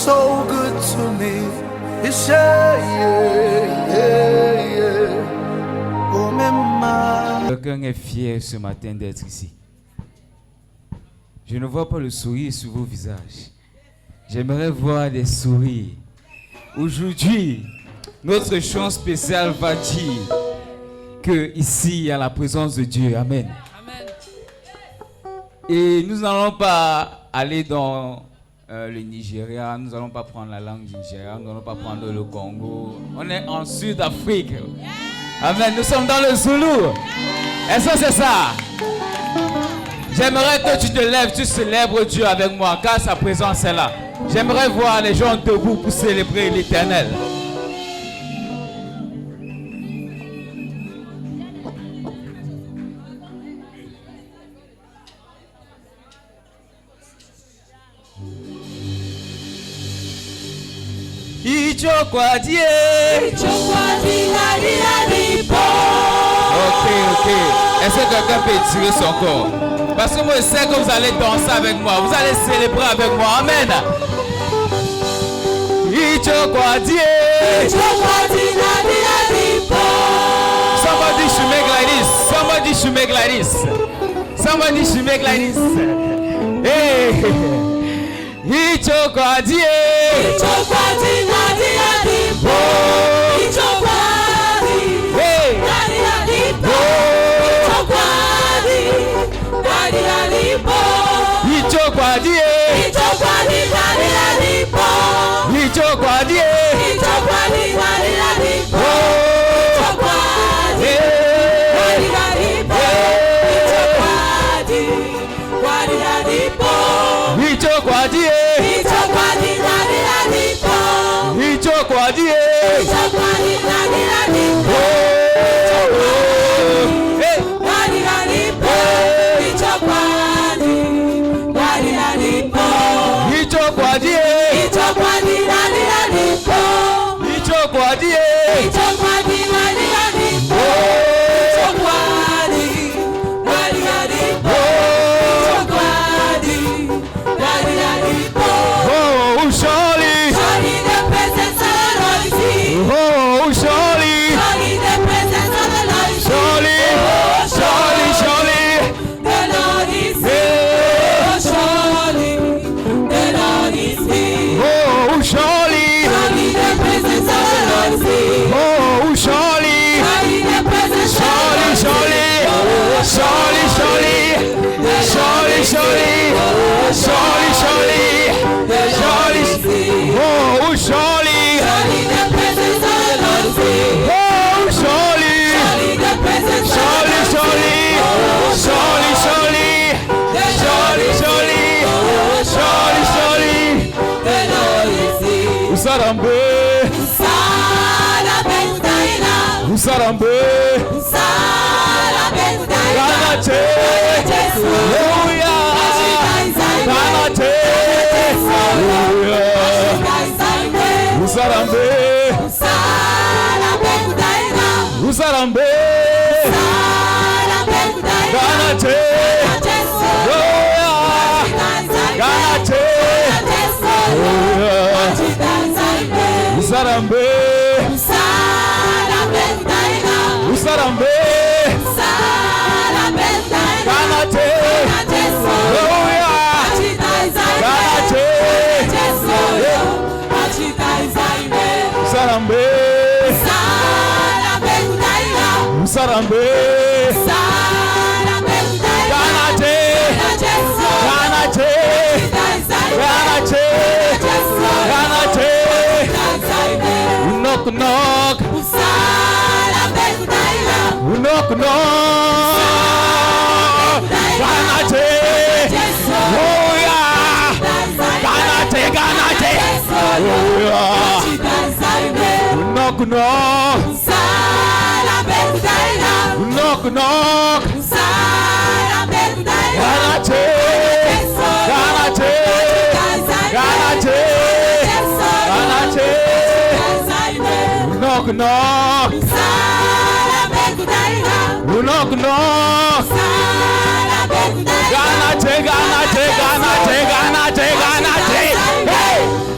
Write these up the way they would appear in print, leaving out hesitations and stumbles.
so good to me. It's oh, mama. Quelqu'un est fier ce matin d'être ici. Je ne vois pas le sourire sur vos visages. J'aimerais voir des sourires. Aujourd'hui, notre chant spécial va dire que ici il y a la présence de Dieu. Amen. Amen. Et nous n'allons pas aller dans le Nigeria, nous n'allons pas prendre la langue du Nigeria, nous n'allons pas prendre le Congo. On est en Sud-Afrique. Amen. Nous sommes dans le Zoulou. Est-ce que c'est ça? J'aimerais que tu te lèves, tu célèbres Dieu avec moi, car sa présence est là. J'aimerais voir les gens debout pour célébrer l'Éternel. Ok. Est-ce que quelqu'un peut tirer son corps? Parce que moi je sais que vous allez danser avec moi. Vous allez célébrer avec moi. Amen. Somebody should make like this. Somebody should make like this. Somebody should make like this. Hey. Hey.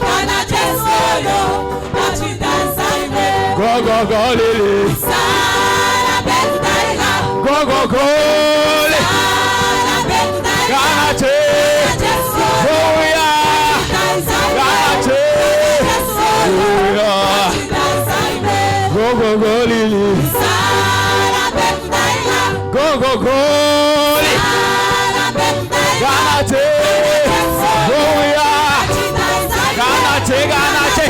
Ghana, lili. Go go go. Ganache. Oh yeah. Ganache. Oh yeah. Go go go lili. Go go go. Ganache. Oh yeah. Ganache, ganache.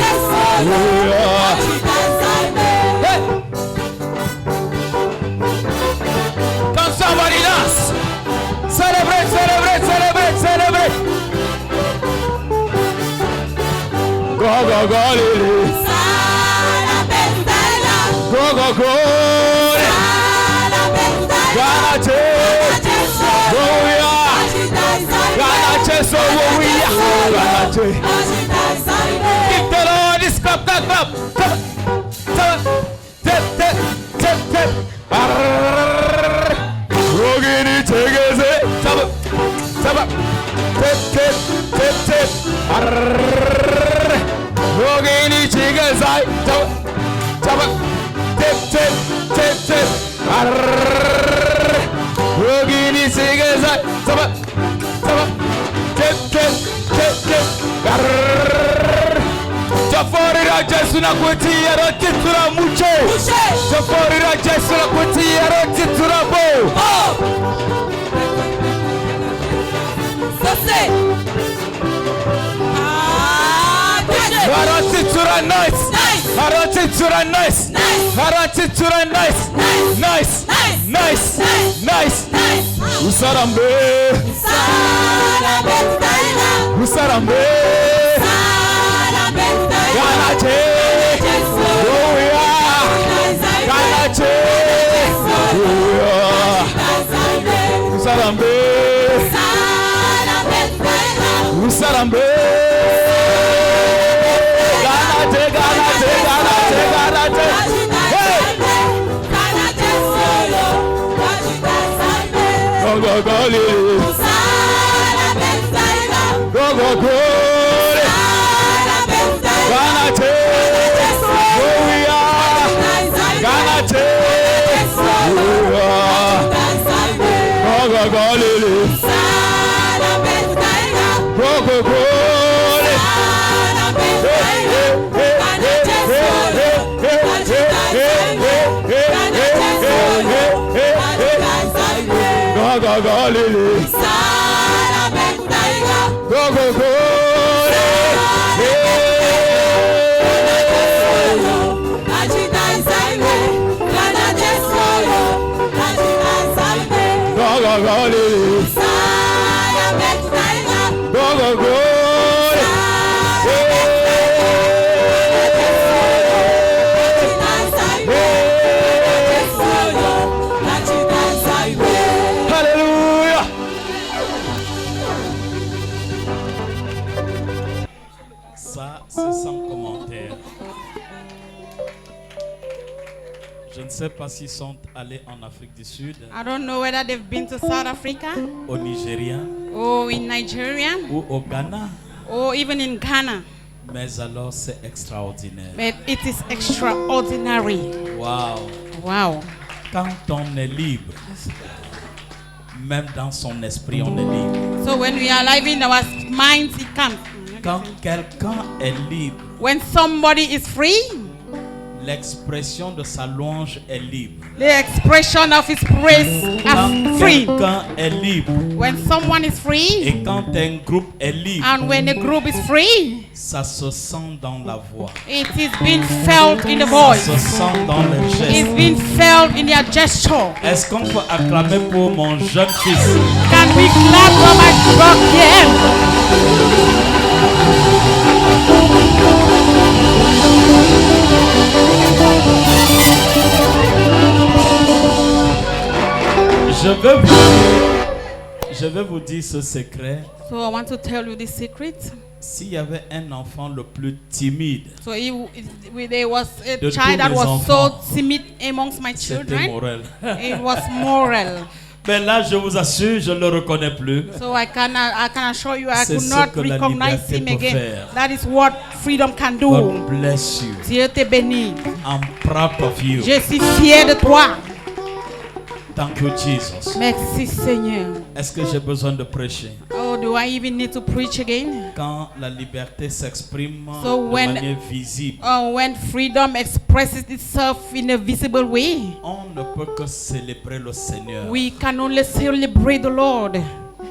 Oh yeah. Hey. Come somebody dance. Celebrate, celebrate, celebrate, celebrate. Go go go lili. Go go go. Ganache. Oh yeah. Ganache, so we are. Ganache. Give the Lord this clap, clap, clap. Tap, tap, tap, tap. Rogini tegeze. Tap, tap, tap, tap, tap, tap. Rogini tegeze. Tap, tap, tap, tap, tap, tap. Rogini tegeze. Tap, tap, tap, tap, tap, tap. Jaforira Jesu na kutia roti tura mucho. Jaforira Jesu na kutia roti tura bo. Sose. Roti tura nice. Roti tura nice. Roti tura nice. Nice. Nice. Nice. Usarambe. Usarambe. Ganache, oh yeah, Ganache, oh yeah, Usarambe, Usarambe, Ganache, Ganache, Ganache, Ganache, hey, go go go lili, go go go. Ganache, oh yeah, Ganache, oh yeah, go go go lili, go go go, go go go lili, go go go. Go lili, go go go. Hallelujah. Ça, c'est sans commentaire. Je ne sais pas s'ils sont allés en Afrique du Sud, I don't know whether they've been to South Africa au Nigeria or in Nigeria ou au Ghana, or even in Ghana. mais alors c'est extraordinaire. But it is extraordinary. Waouh! Wow. Quand on est libre, même dans son esprit, on est libre. So when we are alive in our minds, it comes. Quand quelqu'un est libre, When somebody is free, l'expression de sa louange est libre. the expression of his praise Quand is free. quelqu'un est libre When someone is free et quand un groupe est libre, and when a group is free, ça se sent dans la voix, it is being felt in the ça voice. se sent dans les It's gestes. being felt in their gesture. Est-ce qu'on peut acclamer pour mon jeune fils? Can we clap for my rock? Yeah. Je vais vous dire ce secret. So I want to tell you this secret. S'il y avait un enfant le plus timide, So there was a De child tous that mes was enfants, so timid amongst my c'était children. Morel. It was Morel. Mais là, je vous assure, je ne le reconnais plus. So I can assure you I C'est could ce not que la recognize liberté him peut again. faire. That is what freedom can do. God bless you. Dieu te bénit. I'm proud of you. Je suis fier de toi. Thank you, Jesus. Merci Seigneur. Est-ce que j'ai besoin de prêcher? Oh, do I even need to preach again? Quand la liberté s'exprime So de when- manière visible, When freedom expresses itself in a visible way, on ne peut que célébrer le Seigneur. we can only celebrate the Lord.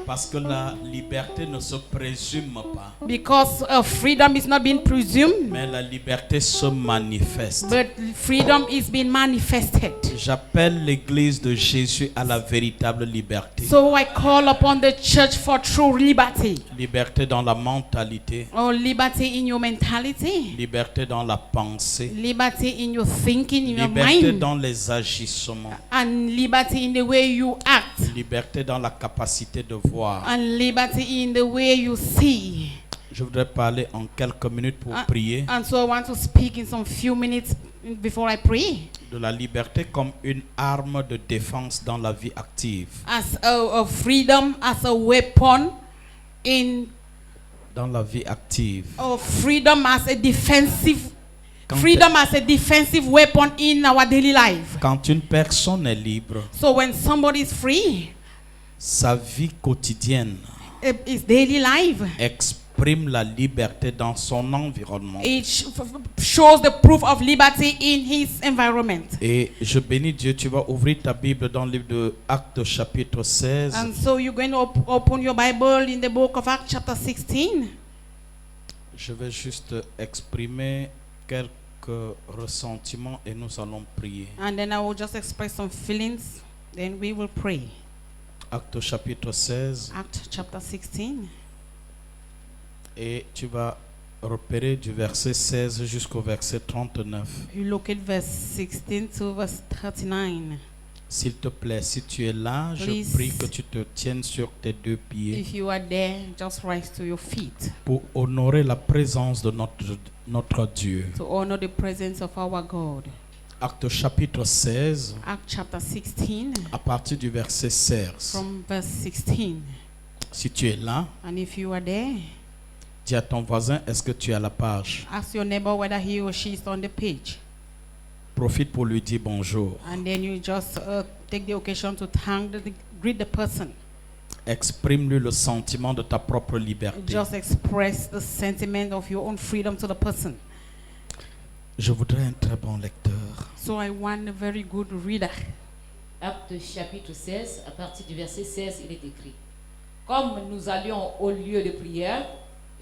Parce que la liberté ne se présume pas, Because freedom is not being presumed, mais la liberté se manifeste. but freedom is being manifested. J'appelle l'église de Jésus à la véritable liberté. So I call upon the church for true liberty. Liberté dans la mentalité, Oh, liberty in your mentality, liberté dans la pensée, liberty in your thinking, in your liberté mind, dans les agissements, and liberty in the way you act, liberté dans la capacité de voir. and liberty in the way you see. Je voudrais parler en quelques minutes pour prier And so I want to speak in some few minutes before I pray. de la liberté comme une arme de défense dans la vie active. As a freedom as a weapon in Dans la vie active. freedom as a defensive Quand- freedom as a defensive weapon in our daily life. Quand une personne est libre, So when somebody is free, sa vie quotidienne his daily life, exprime la liberté dans son environnement. it shows the proof of liberty in his environment. Et je bénis Dieu, tu vas ouvrir ta Bible dans le livre de Actes chapitre 16. And so you're going to open your Bible in the book of Acts chapter 16. Je vais juste exprimer quelques ressentiments et nous allons prier. And then I will just express some feelings, then we will pray. Actes chapitre 16. Acts chapter 16. Et tu vas repérer du verset 16 jusqu'au verset 39. You look at verse 16 to verse 39. S'il te plaît, si tu es là, je Please. prie que tu te tiennes sur tes deux pieds If you are there, just rise to your feet pour honorer la présence de notre Dieu. to honor the presence of our God. Actes chapitre 16, Acts chapter 16, à partir du verset 16. from verse 16. Si tu es là, And if you are there, dis à ton voisin, est-ce que tu es à la page? ask your neighbor whether he or she is on the page. Profite pour lui dire bonjour. And then you just take the occasion to greet the person. Exprime-lui le sentiment de ta propre liberté. Just express the sentiment of your own freedom to the person. Je voudrais un très bon lecteur. So I want a very good reader. Acte chapitre 16, à partir du verset 16, il est écrit: Comme nous allions au lieu de prière,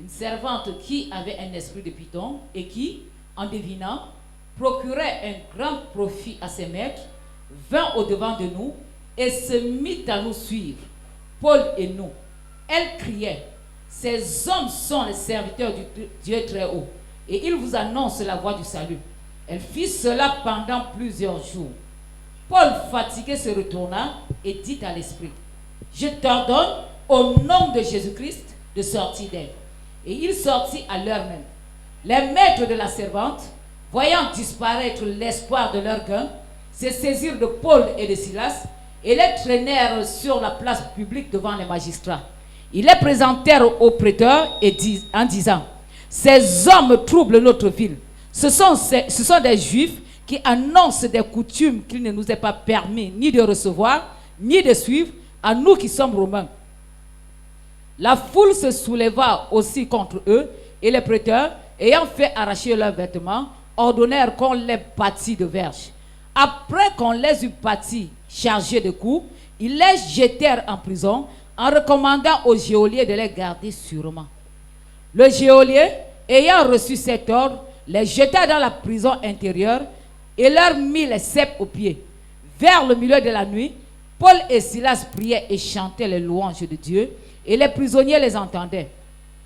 une servante qui avait un esprit de python et qui, en devinant, procurait un grand profit à ses maîtres, vint au-devant de nous et se mit à nous suivre, Paul et nous. Elle criait: Ces hommes sont les serviteurs du Dieu très haut, et ils vous annoncent la voie du salut. Elle fit cela pendant plusieurs jours. Paul, fatigué, se retourna et dit à l'esprit: Je t'ordonne, au nom de Jésus-Christ, de sortir d'elle. Et il sortit à l'heure même. Les maîtres de la servante, voyant disparaître l'espoir de leur gain, se saisirent de Paul et de Silas et les traînèrent sur la place publique devant les magistrats. Ils les présentèrent au prêteur en disant: Ces hommes troublent notre ville. Ce sont des Juifs qui annoncent des coutumes qu'il ne nous est pas permis ni de recevoir, ni de suivre, à nous qui sommes Romains. La foule se souleva aussi contre eux, et les prêteurs, ayant fait arracher leurs vêtements, ordonnèrent qu'on les bâtît de verges. Après qu'on les eut bâtis chargés de coups, ils les jetèrent en prison, en recommandant au geôlier de les garder sûrement. Le geôlier, ayant reçu cet ordre, les jeta dans la prison intérieure et leur mit les ceps aux pieds. Vers le milieu de la nuit, Paul et Silas priaient et chantaient les louanges de Dieu, et les prisonniers les entendaient.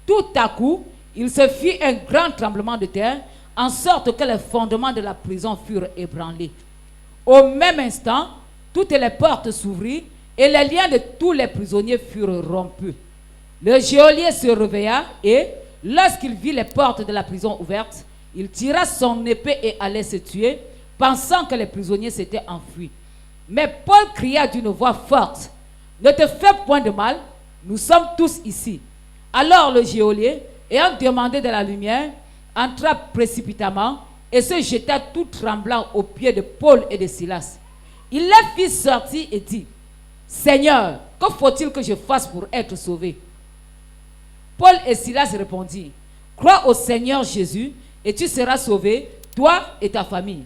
Tout à coup, il se fit un grand tremblement de terre, en sorte que les fondements de la prison furent ébranlés. Au même instant, toutes les portes s'ouvrirent et les liens de tous les prisonniers furent rompus. Le geôlier se réveilla et, lorsqu'il vit les portes de la prison ouvertes, il tira son épée et allait se tuer, pensant que les prisonniers s'étaient enfuis. Mais Paul cria d'une voix forte: Ne te fais point de mal, nous sommes tous ici. Alors le geôlier, ayant demandé de la lumière, entra précipitamment et se jeta tout tremblant aux pieds de Paul et de Silas. Il les fit sortir et dit, Seigneur, que faut-il que je fasse pour être sauvé? Paul et Silas répondirent, crois au Seigneur Jésus et tu seras sauvé, toi et ta famille.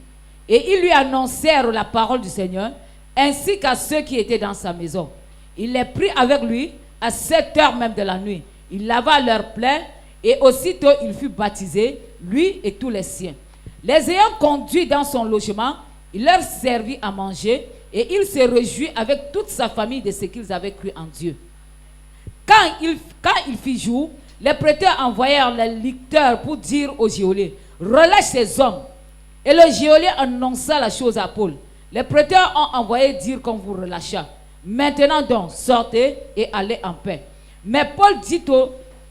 Et ils lui annoncèrent la parole du Seigneur, ainsi qu'à ceux qui étaient dans sa maison. Il les prit avec lui à 7 heures même de la nuit. Il lava leurs plaies et aussitôt il fut baptisé, lui et tous les siens. Les ayant conduits dans son logement, il leur servit à manger et il se réjouit avec toute sa famille de ce qu'ils avaient cru en Dieu. Quand il fit jour, les prêteurs envoyèrent les licteurs pour dire au geôlier, relâche ces hommes. Et le geôlier annonça la chose à Paul. Les prêteurs ont envoyé dire qu'on vous relâcha. Maintenant donc, sortez et allez en paix. Mais Paul dit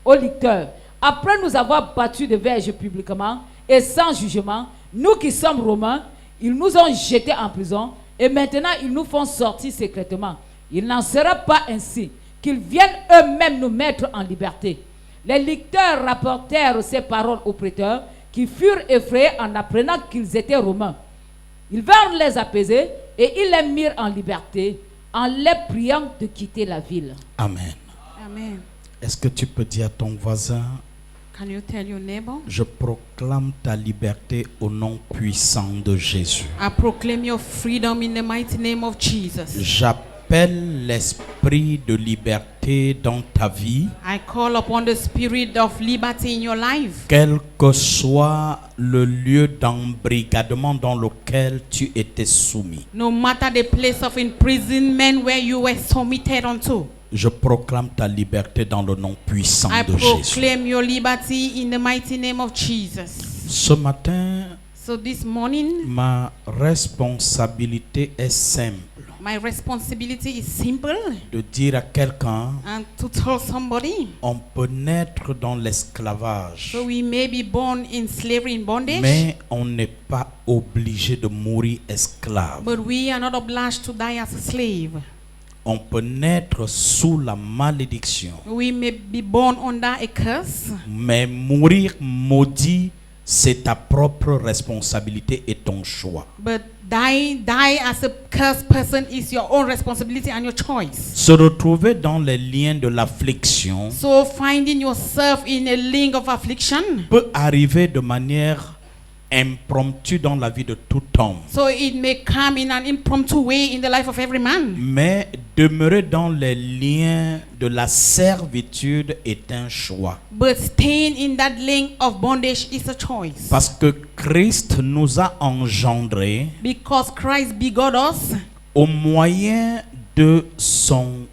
au licteur, après nous avoir battus de verge publiquement et sans jugement, nous qui sommes romains, ils nous ont jetés en prison et maintenant ils nous font sortir secrètement. Il n'en sera pas ainsi, qu'ils viennent eux-mêmes nous mettre en liberté. Les licteurs rapportèrent ces paroles aux prêteurs qui furent effrayés en apprenant qu'ils étaient romains. Ils vinrent les apaiser et ils les mirent en liberté en les priant de quitter la ville. Amen. Amen. Est-ce que tu peux dire à ton voisin, Can you tell your neighbor? je proclame ta liberté au nom puissant de Jésus. I proclaim your freedom in the mighty name of Jesus. J'appelle l'esprit de liberté dans ta vie, I call upon the spirit of liberty in your life. quel que soit le lieu d'embrigadement dans lequel tu étais soumis. No matter the place of imprisonment where you were submitted unto. Je proclame ta liberté dans le nom puissant I de Jésus. proclaim your liberty in the mighty name of Jesus. Ce matin, So this morning, ma responsabilité est simple. my responsibility is simple De dire à quelqu'un, and to tell somebody. on peut naître dans l'esclavage, So we may be born in slavery, in bondage, mais on n'est pas obligé de mourir esclave. but we are not obliged to die as a slave. On peut naître sous la malédiction, We may be born under a curse, mais mourir maudit, c'est ta propre responsabilité et ton choix. but die as a cursed person is your own responsibility and your choice. Se retrouver dans les liens de l'affliction So finding yourself in a link of affliction, peut arriver de manière impromptue dans la vie de tout homme. so it may come in an impromptu way in the life of every man. Mais demeurer dans les liens de la servitude est un choix. But staying in that link of bondage is a choice. Parce que Christ nous a engendrés Because Christ begot us au moyen de son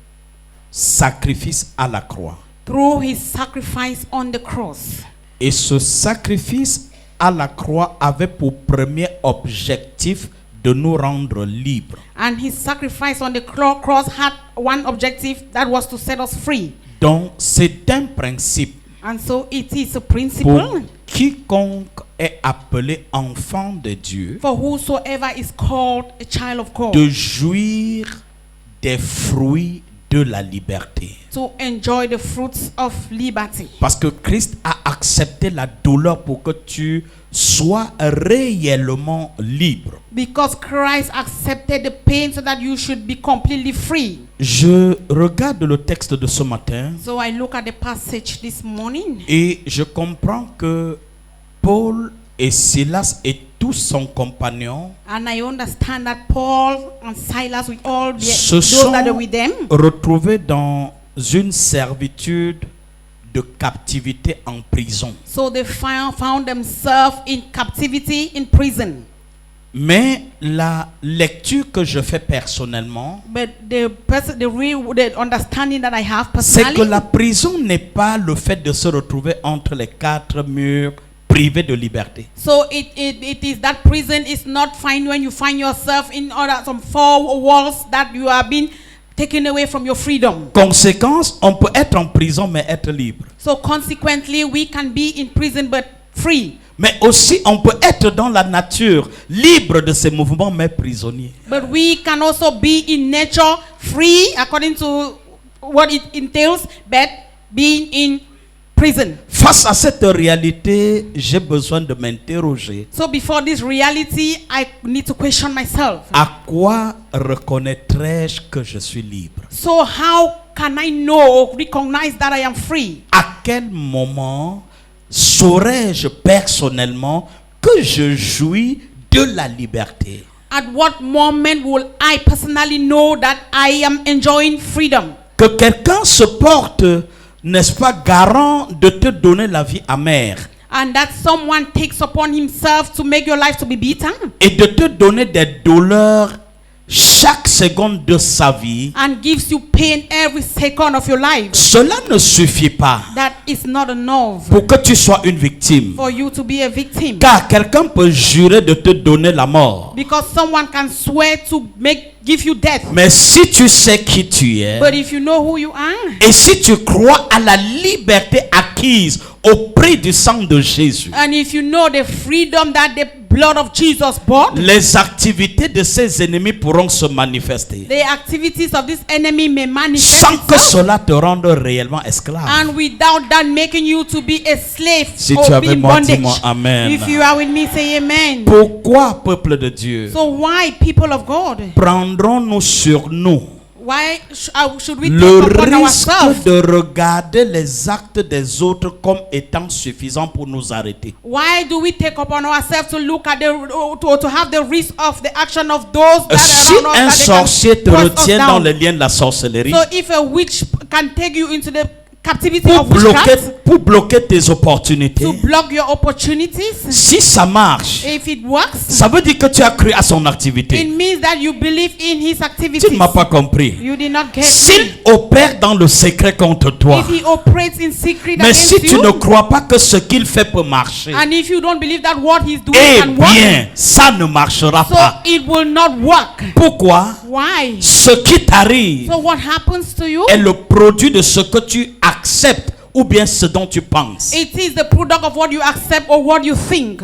sacrifice à la croix. through his sacrifice on the cross. Et ce sacrifice à la croix avait pour premier objectif de nous rendre libres. And his sacrifice on the cross had one objective, that was to set us free. Donc c'est un principe And so it is a pour principle quiconque est appelé enfant de Dieu for whosoever is called a child of God de jouir des fruits de la liberté. to enjoy the fruits of liberty. Parce que Christ a accepté la douleur pour que tu sois réellement libre. Because Christ accepted the pain so that you should be completely free. Je regarde le texte de ce matin So I look at the passage this morning et je comprends que Paul et Silas et tous son compagnon and I understand that Paul and Silas with all se those sont that are with them, retrouvés dans une servitude de captivité en prison. so they found themselves in captivity in prison. Mais la lecture que je fais personnellement, But the understanding that I have c'est que personally, la prison n'est pas le fait de se retrouver entre les quatre murs privé de liberté. so it is that prison is not fine when you find yourself in some four walls that you are being taken away from your freedom. Conséquence, on peut être en prison mais être libre. So consequently, we can be in prison but free. Mais aussi, on peut être dans la nature, libre de ses mouvements mais prisonnier. But we can also be in nature free according to what it entails, but being in prison. Face à cette réalité, j'ai besoin de m'interroger. So before this reality, I need to question myself. À quoi reconnaîtrai-je que je suis libre? So how can I know, recognize that I am free? À quel moment saurais-je personnellement que je jouis de la liberté? At what moment will I personally know that I am enjoying freedom? Que quelqu'un se porte, n'est-ce pas, garant de te donner la vie amère And that someone takes upon himself to make your life to be bitter et de te donner des douleurs chaque seconde de sa vie, and gives you pain every second of your life. cela ne suffit pas That is not enough pour que tu sois une victime. for you to be a victim. Car quelqu'un peut jurer de te donner la mort. Because someone can swear to give you death. Mais si tu sais qui tu es, But if you know who you are, et si tu crois à la liberté acquise au prix du sang de Jésus, and if you know the freedom that the blood of Jesus bought, les activités de ses ennemis pourront se manifester the activities of this enemy may manifest sans que itself, cela te rende réellement esclave. and without that making you to be a slave Si or tu be avais in moi, bondage. dis-moi amen. If you are with me, say amen. Pourquoi, peuple de Dieu, So why, people of God, prendrons-nous sur nous why should we le take upon risque ourselves? de regarder les actes des autres comme étant suffisants pour nous arrêter? Why do we take upon ourselves to look at to have the risk of the action of those that Si are around un us, that they sorcier te can press us retient dans down? les liens de la sorcellerie So if a witch can take you into the captivity of witchcraft pour bloquer tes opportunités, to block your opportunities, si ça marche, if it works, ça veut dire que tu as cru à son activité. it means that you believe in his Tu activities. ne m'as pas compris. You did not get S'il me. opère dans le secret contre toi, If he operates in secret mais against si tu you, ne crois pas que ce qu'il fait peut marcher, and if you don't believe that what he's doing eh can work, bien, ça ne marchera so pas. it will not work. Pourquoi? Why? Ce qui t'arrive So what happens to you? est le produit de ce que tu acceptes ou bien ce dont tu penses. It is the product of what you accept or what you think.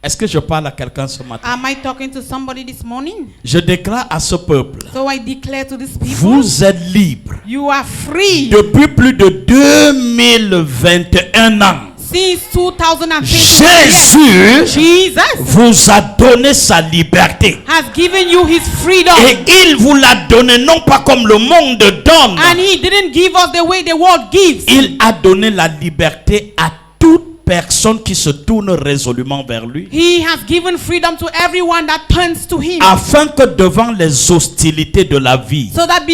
Est-ce que je parle à quelqu'un ce matin? Am I talking to somebody this morning? Je déclare à ce peuple, So I declare to these people, vous êtes libres. you are free. Depuis plus de 2021 ans, Since 2020, Jésus Jesus vous a donné sa liberté. has given you his freedom. Et il vous l'a donné non pas comme le monde donne. And he didn't give us the way the world gives. Il a donné la liberté à toute personne qui se tourne résolument vers lui, He has given freedom to everyone that turns to him. afin que devant les hostilités de la vie, So that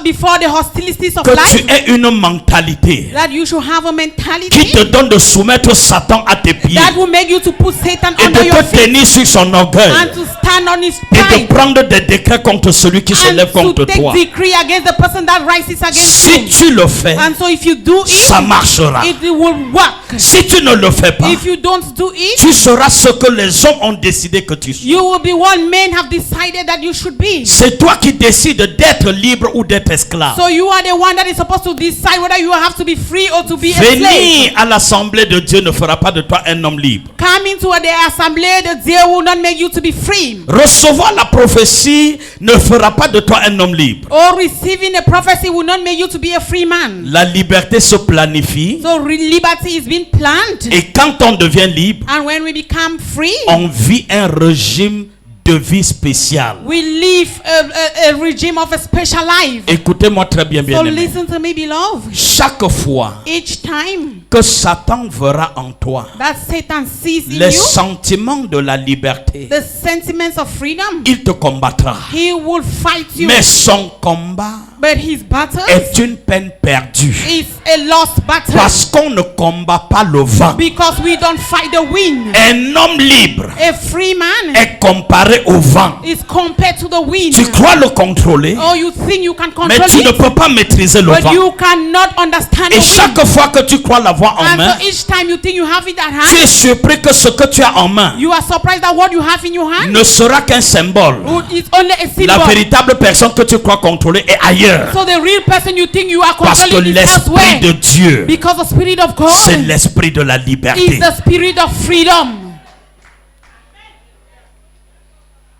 before the hostilities of que life, tu aies une mentalité that you should have a qui mentality te donne de soumettre Satan à tes pieds that will make you to put Satan et under de your te feet tenir sur son orgueil and to stand on his et de pride prendre des décrets contre celui qui se and lève to contre take toi. decree against the person that rises against Si you. tu le fais, And so if you do it, ça marchera. it will work. Si tu ne le fais pas, If you don't do it, tu seras ce que les hommes ont décidé que tu sois. you will be what men have decided that you should be. C'est toi qui décides d'être libre ou d'être esclave. So you are the one that is supposed to decide whether you have to be free or to be a slave. Venir à l'assemblée de Dieu ne fera pas de toi un homme libre. Coming to the assembly, the day will not make you to be free. Recevoir la prophétie ne fera pas de toi un homme libre. Or receiving a prophecy will not make you to be a free man. La liberté se planifie So liberty is being planned. et quand on devient libre, And when we become free, on vit un régime de vie spécial. we live a regime of a special life. Écoutez-moi très bien, So bien aimé. listen to me, beloved. Chaque fois Each time que Satan verra en toi that Satan sees in les you sentiments de la liberté, the sentiments of freedom, il te combattra. he will fight you. Mais son combat But his battle est une peine perdue. is a lost battle. Parce qu'on ne combat pas le vent. Because we don't fight the wind. Un homme libre A free man est comparé au vent. is compared to the wind. Tu crois le contrôler, Oh, you think you can mais control tu ne it, peux pas maîtriser le but vent. you cannot understand Et the wind. chaque fois que tu crois l'avoir en And main, so each time you think you have it at tu hand, es surpris que ce que tu as en main you are surprised that what you have in your hand ne sera qu'un symbole. is only a La symbol. véritable personne que tu crois contrôler est ailleurs. So the real person you think you are Parce que controlling is l'esprit elsewhere. de Dieu, Because the spirit of God c'est l'esprit de la is liberté. the spirit of freedom.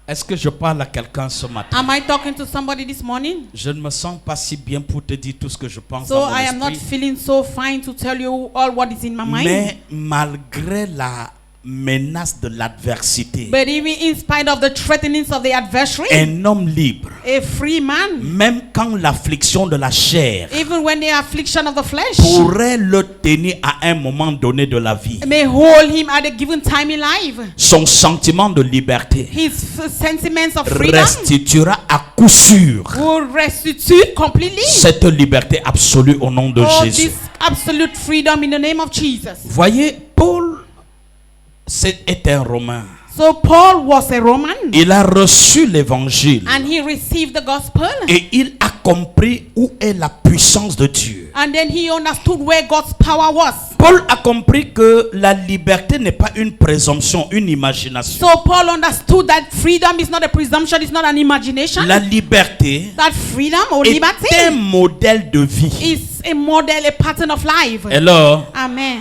Est-ce que je parle à quelqu'un ce matin? Am I talking to somebody this morning? Je ne me sens pas si bien pour te dire tout ce que je pense So dans mon I am not esprit. feeling so fine to tell you all what is in my mind. Mais malgré la menace de l'adversité, But even in spite of the threatenings of the adversary, un homme libre, a free man, même quand l'affliction de la chair even when the affliction of the flesh pourrait le tenir à un moment donné de la vie, may hold him at a given time in life, son sentiment de liberté his sentiments of freedom restituera à coup sûr will restitute completely cette liberté absolue au nom de all Jésus. this absolute freedom in the name of Jesus. Voyez, Paul est un Romain. So Paul was a Roman Il a reçu l'évangile and he received the gospel, et il a compris où est la puissance de Dieu. and then he understood where God's power was. Paul a compris que la liberté n'est pas une présomption, une imagination. So Paul understood that freedom is not a presumption, it's not an imagination. La liberté That freedom or est un liberty modèle de vie. is a model, a pattern of life. Alors, Amen.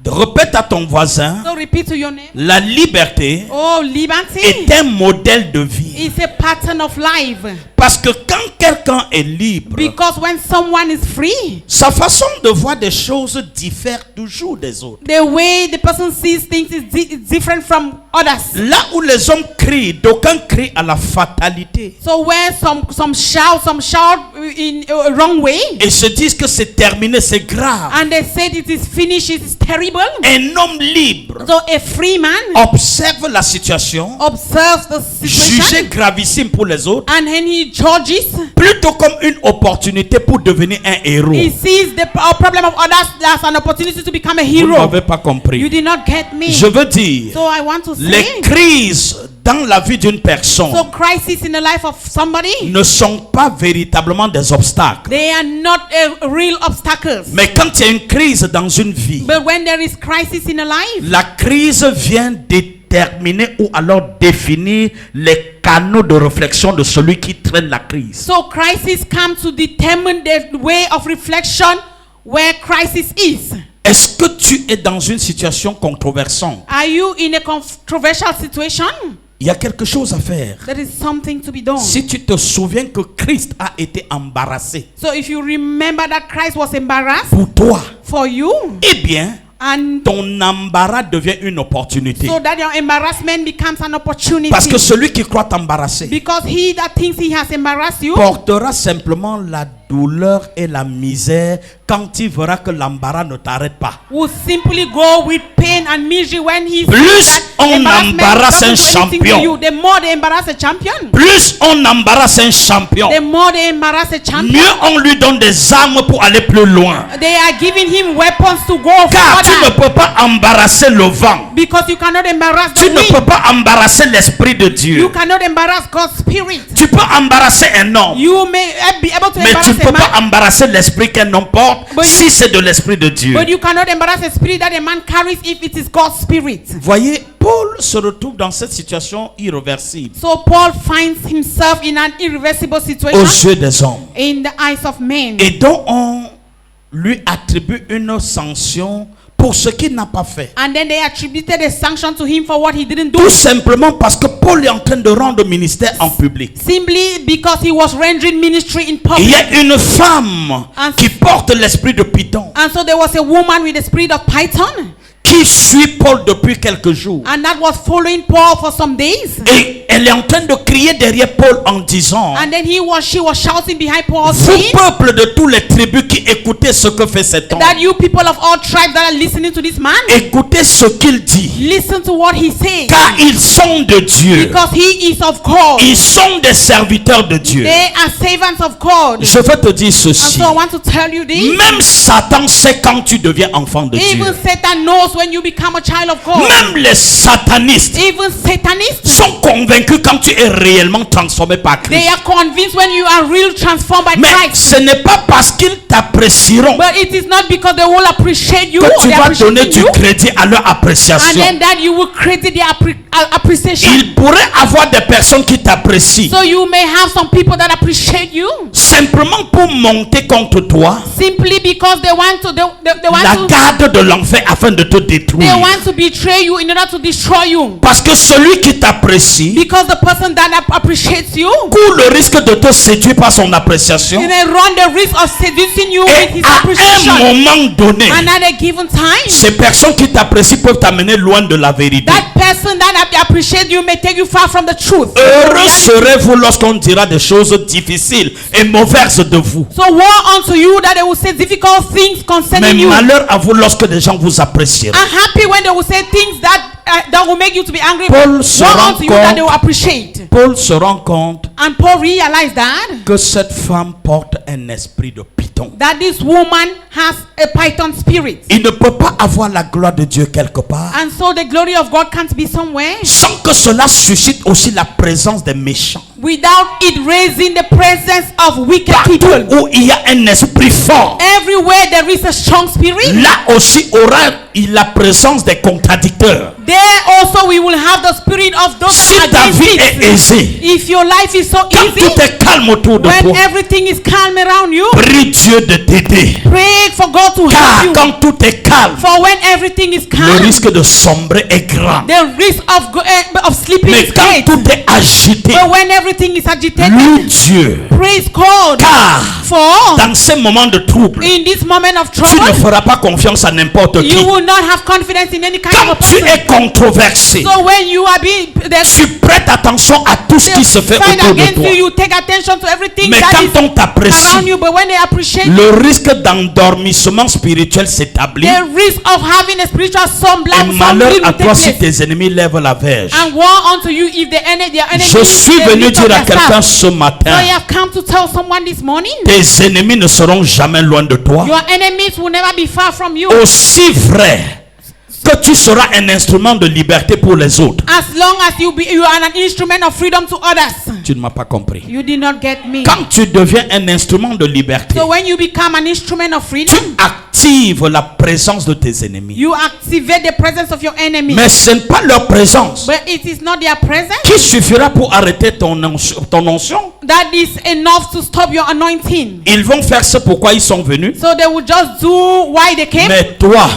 répète à ton voisin, So repeat to your name. la liberté Oh, liberty est un modèle de vie. is a pattern of life. Parce que quand quelqu'un est libre, Because when someone is free, sa façon de voir des choses diffère toujours des autres. the way the person sees things is different from others. Là où les hommes crient, d'aucuns crient à la fatalité So where some shout in a wrong way, et se disent que c'est terminé, c'est grave. and they said it is finished, it is terrible. Un homme libre So a free man observe la situation, observes the jugée situation, gravissime pour les autres, and then he judges. plutôt comme une opportunité pour devenir un héros. He sees the problem of others as an opportunity to become a Vous hero. n'avez pas You compris. did not get me. Je veux dire, So I want to les say, crises dans la vie d'une personne so crisis in the life of somebody, ne sont pas véritablement des obstacles. they are not real obstacles. Mais quand il y a une crise dans une vie, But when there is crisis in a life, la crise vient déterminer ou alors définir les canaux de réflexion de celui qui traîne la crise. so crisis come to determine the way of reflection where crisis is. Est-ce que tu es dans une situation controversante? Are you in a controversial situation? Il y a quelque chose à faire. There is something to be done. Si tu te souviens que Christ a été embarrassé So if you remember that Christ was embarrassed pour toi, for you, eh bien, and ton embarras devient une opportunité. so that your embarrassment becomes an opportunity. Parce que celui qui croit t'embarrasser Because he that thinks he has embarrassed you portera simplement la douleur et la misère quand il verra que l'embarras ne t'arrête pas. will simply go with pain and misery when he Plus sees that on embarrassment embarrasse doesn't un do anything to champion. you. The more they embarrass a champion, Plus on embarrasse un champion, the more they embarrass a champion. mieux on lui donne des armes pour aller plus loin. They are giving him weapons to go Car tu ne further. peux pas embarrasser le vent. Because you cannot embarrass Tu the ne peux wind. pas embarrasser l'esprit de You Dieu. cannot embarrass God's spirit. Tu peux embarrasser un homme, You may be able to mais tu embarrass ne a peux pas man, embarrasser l'esprit qu'un homme porte But- si c'est de l'esprit de Dieu. but you cannot embarrass a spirit that a man carries if it is God's spirit. Voyez, Paul se retrouve dans cette situation irréversible So Paul finds himself in an irreversible aux situation yeux des hommes in the eyes of men. et dont on lui attribue une sanction pour ce qu'il n'a pas fait. And then they attributed a sanction to him for what he didn't do. Tout simplement parce que Paul est en train de rendre ministère en public. Simply because he was rendering ministry in Il y public. a une femme qui porte l'esprit de Python And so there was a woman with the spirit of Python. qui suit Paul depuis quelques jours. And that was following Paul for some days. Et elle est en train de crier derrière Paul en disant: And then she was shouting behind Paul, vous saying peuple de tous les tribus qui écoutez ce que fait cet homme, that you people of all tribes that are listening to this man, écoutez ce qu'il dit, listen to what he says. car ils sont de Dieu, Because he is of God. ils sont des serviteurs de Dieu. They are servants of God. Je veux te dire And ceci, so I want to tell you this. même Satan sait quand tu deviens enfant de Dieu. Even Satan knows when you become a child of God. Même les satanistes Even Satanists, sont convaincus quand tu es réellement transformé par they Christ. are convinced when you are real transformed by Mais Christ. ce n'est pas parce qu'ils t'apprécieront But it is not because they will appreciate you, que tu they vas appreciate donner du you, crédit à leur and appréciation. then that you will credit their appreciation. Il pourrait avoir des personnes qui t'apprécient So you may have some people that appreciate you simplement pour monter contre toi simply because they want to la garde de l'enfer afin de te détruire. want to betray you in order to destroy you. Parce que celui qui t'apprécie Because the person that appreciates you, court le risque de te séduire par son appréciation. you may run the risk of seducing you with Et his à appreciation. un moment donné, And at a given time, ces personnes qui t'apprécient peuvent t'amener loin de la vérité. that person that appreciates you may take you far from the truth. Heureux serez-vous lorsqu'on dira des choses difficiles et mauvaises de vous. So woe unto you that they will say difficult things Mais concerning you. malheur à vous lorsque des gens vous apprécieront. I'm happy when they will say things that will make you to be angry. Paul Woe se rend unto you that compte- they will appreciate. Paul se rend compte And Paul realized que cette femme porte un esprit de python. that this woman has a python spirit. Il ne peut pas avoir la gloire de Dieu quelque part And so the glory of God can't be somewhere sans que cela suscite aussi la présence des méchants. without it raising the presence of wicked Partout people. où il y a un esprit fort, Everywhere there is a strong spirit, là aussi aura-il la présence des contradicteurs. there also we will have the spirit of those Si that ta are vie est against it. aisée, If your life is so quand easy, tout est calme autour de when toi, everything is calm around you, prie Dieu de t'aider. pray for God to Car help you. quand tout est calme, For when everything is le calm, risque de sombrer est grand. the risk of sleeping Mais is quand great. tout est agité, But when everything is agitated, loue Dieu. praise God. Car For dans ces moments de trouble, in this moment of tu ne trouble, feras pas confiance à n'importe qui. you will not have confidence in any kind of a Quand tu person. es controversé, So when you are being tu prêtes attention à tout ce qui se fait fight autour de against toi. you, you take attention to everything Mais that quand is on t'apprécie, around you. But when they appreciate you, le risque d'endormissement spirituel s'établit. the risk of having a spiritual Et malheur will à take toi si place. tes ennemis lèvent la verge. And woe unto you if the enemy, Je suis venu dire à quelqu'un ce So matin, you have come to tell someone this morning, tes ennemis ne seront jamais loin de toi. your enemies will never be far from you. Aussi vrai que tu seras un instrument de liberté pour les autres. As long as you are an instrument of freedom to others. Tu ne m'as pas compris. You did not get me. Quand tu deviens un instrument de liberté, So when you become an instrument of freedom, tu actives la présence de tes ennemis. you activate the presence of your enemy. Mais ce n'est pas leur présence But it is not their presence qui suffira pour arrêter ton onction. that is enough to stop your anointing. Ils vont faire ce pourquoi ils sont venus. So they will just do why they came. Mais toi,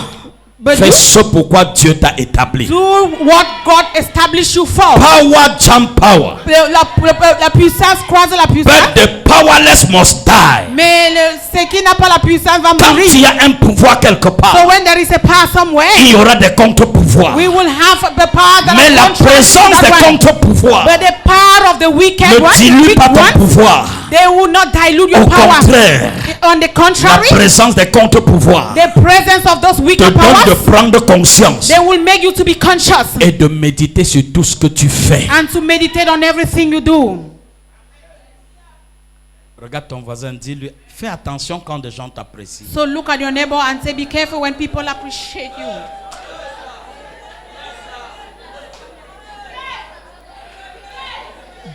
But fais ce pourquoi Dieu t'a établi. do what God established you for. Power jump power. La puissance croise la puissance. But the powerless must die. Mais ce qui n'a pas la puissance va Quand mourir. il y a un pouvoir quelque part, So when there is a power somewhere, il y aura des contre-pouvoirs. we will have the power that Mais are la contrary to présence that des one. contre-pouvoirs But the power of the wicked ne one, the dilue weak pas ton ones, pouvoir. they will not dilute your Au power. contraire, On the la contrary, présence des contre-pouvoirs the presence of those te wicked donne de powers, prendre conscience they will make you to be conscious et de méditer sur tout ce que tu fais. and to meditate on everything you do. Regarde ton voisin, dis-lui, fais attention quand des gens t'apprécient. So look at your neighbor and say, be careful when people appreciate you.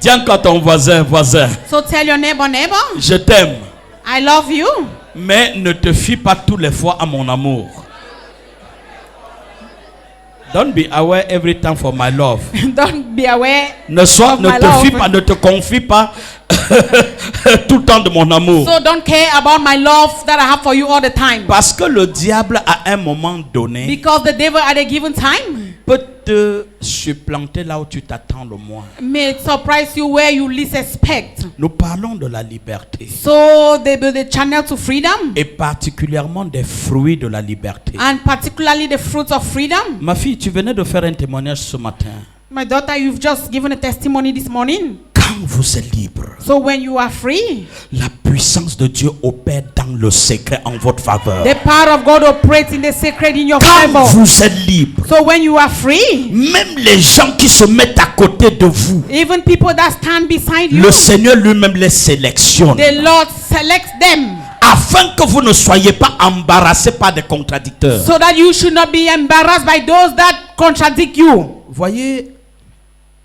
Dis encore à ton voisin, So tell your neighbor, je t'aime, I love you, mais ne te fie pas tous les fois à mon amour. Don't be aware every time for my love. don't be aware. Ne my te love. fie pas, ne te confie pas tout le temps de mon amour. So don't care about my love that I have for you all the time. Parce que le diable à un moment donné Because the devil at a given time peut te supplanter là où tu t'attends le moins. may surprise you where you least expect. Nous parlons de la liberté So the channel to freedom, et particulièrement des fruits de la liberté. and particularly the fruits of freedom. Ma fille, tu venais de faire un témoignage ce matin. My daughter, you've just given a testimony this morning. Quand vous êtes libre, So when you are free, la puissance de Dieu opère dans le secret en votre faveur. the power of God operates in the secret in your Quand favor. vous êtes libre, So when you are free, même les gens qui se mettent à côté de vous, even people that stand beside you, le Seigneur lui-même les sélectionne the Lord selects them afin que vous ne soyez pas embarrassés par des contradicteurs. so that you should not be embarrassed by those that contradict you. Voyez,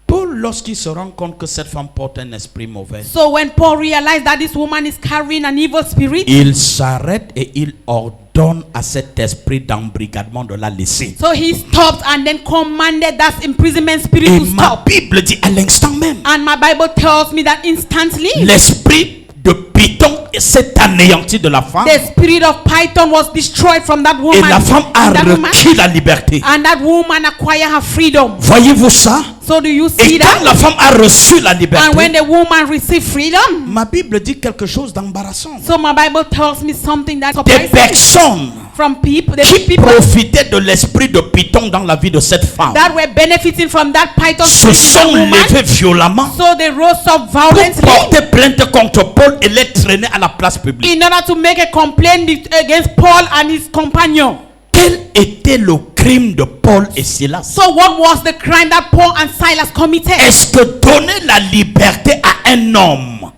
Paul, lorsqu'il se rend compte que cette femme porte un esprit mauvais, So when Paul realized that this woman is carrying an evil spirit, il s'arrête et il ordonne à cet esprit d'embrigadement de la laisser. so he stopped and then commanded that imprisonment spirit Et to ma stop. Bible dit à l'instant même, And my Bible tells me that instantly, l'esprit de Python python s'est anéanti de la femme. The spirit of Python was destroyed from that Et woman. la femme a And that woman- requis la liberté. and that woman acquired her freedom. Voyez-vous ça? So do you see Et quand that? la femme a reçu la And when liberté, the woman received freedom, ma Bible dit quelque chose d'embarrassant. so my Bible tells me something that Des surprises me. personnes From people, the qui people profitaient de l'esprit de python dans la vie de cette femme that were benefiting from that Python se spirit in that sont woman. levés violemment So they rose up pour violently porter plainte contre Paul et les traîner à la place publique. in order to make a complaint against Paul and his companion. Quel était le crime de Paul et Silas? So what was the crime that Paul and Silas committed? Est-ce que donner la liberté à un homme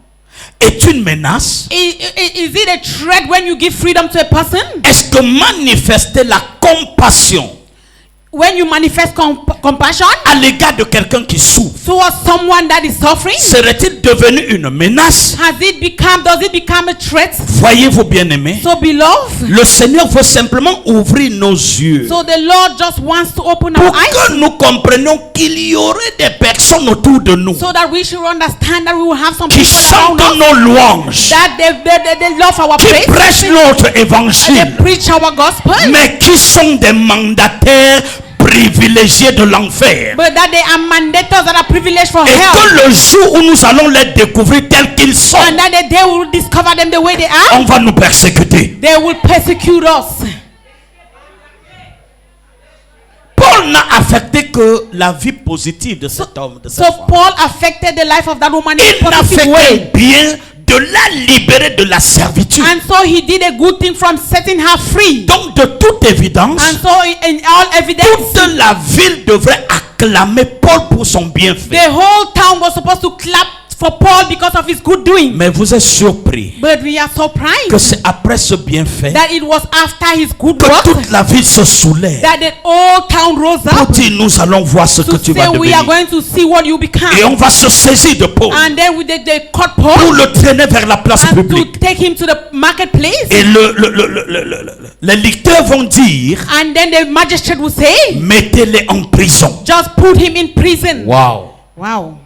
est une menace? Is it a threat when you give freedom to a person? Est-ce que manifester la compassion When you manifest compassion à l'égard de quelqu'un qui souffre towards someone that is suffering, serait-il devenu une menace? does it become a threat? Voyez-vous, bien-aimés, So beloved, le Seigneur veut simplement ouvrir nos yeux so the Lord just wants to open pour our eyes que nous comprenions qu'il y aurait des personnes autour de nous so that we should understand that we will have some qui people around chantent us nos louanges, that they love our qui faith, prêchent notre they évangile, preach our gospel, mais qui sont des mandataires privilégiés de l'enfer. but that they are mandators that are privileged for Et hell. que le jour où nous allons les découvrir tels qu'ils sont, And that the day we will discover them the way they are, on va nous persécuter. they will persecute us. Paul n'a affecté que la vie positive de cet homme, de cette So femme. Paul affected the life of that woman in Il a n'a fait positive way. qu'un bien de la libérer de la servitude. And so he did a good thing from setting her free. Donc de toute évidence, And so in all evidence, toute la ville devrait acclamer Paul pour son bienfait. the whole town was supposed to clap for Paul because of his good doing. Mais vous êtes surpris But we are surprised que c'est après ce bienfait that it was after his good que work toute la ville se soulève that the whole town rose pour up dire nous allons voir ce que to tu vas say we are devenir. going to see what you become. Et on va se saisir de Paul And then they caught pour Paul le traîner vers la place and to publique. take him to the marketplace. Et les licteurs vont dire And then the magistrate will say, mettez-les en prison. just put him in prison. Wow, Wow.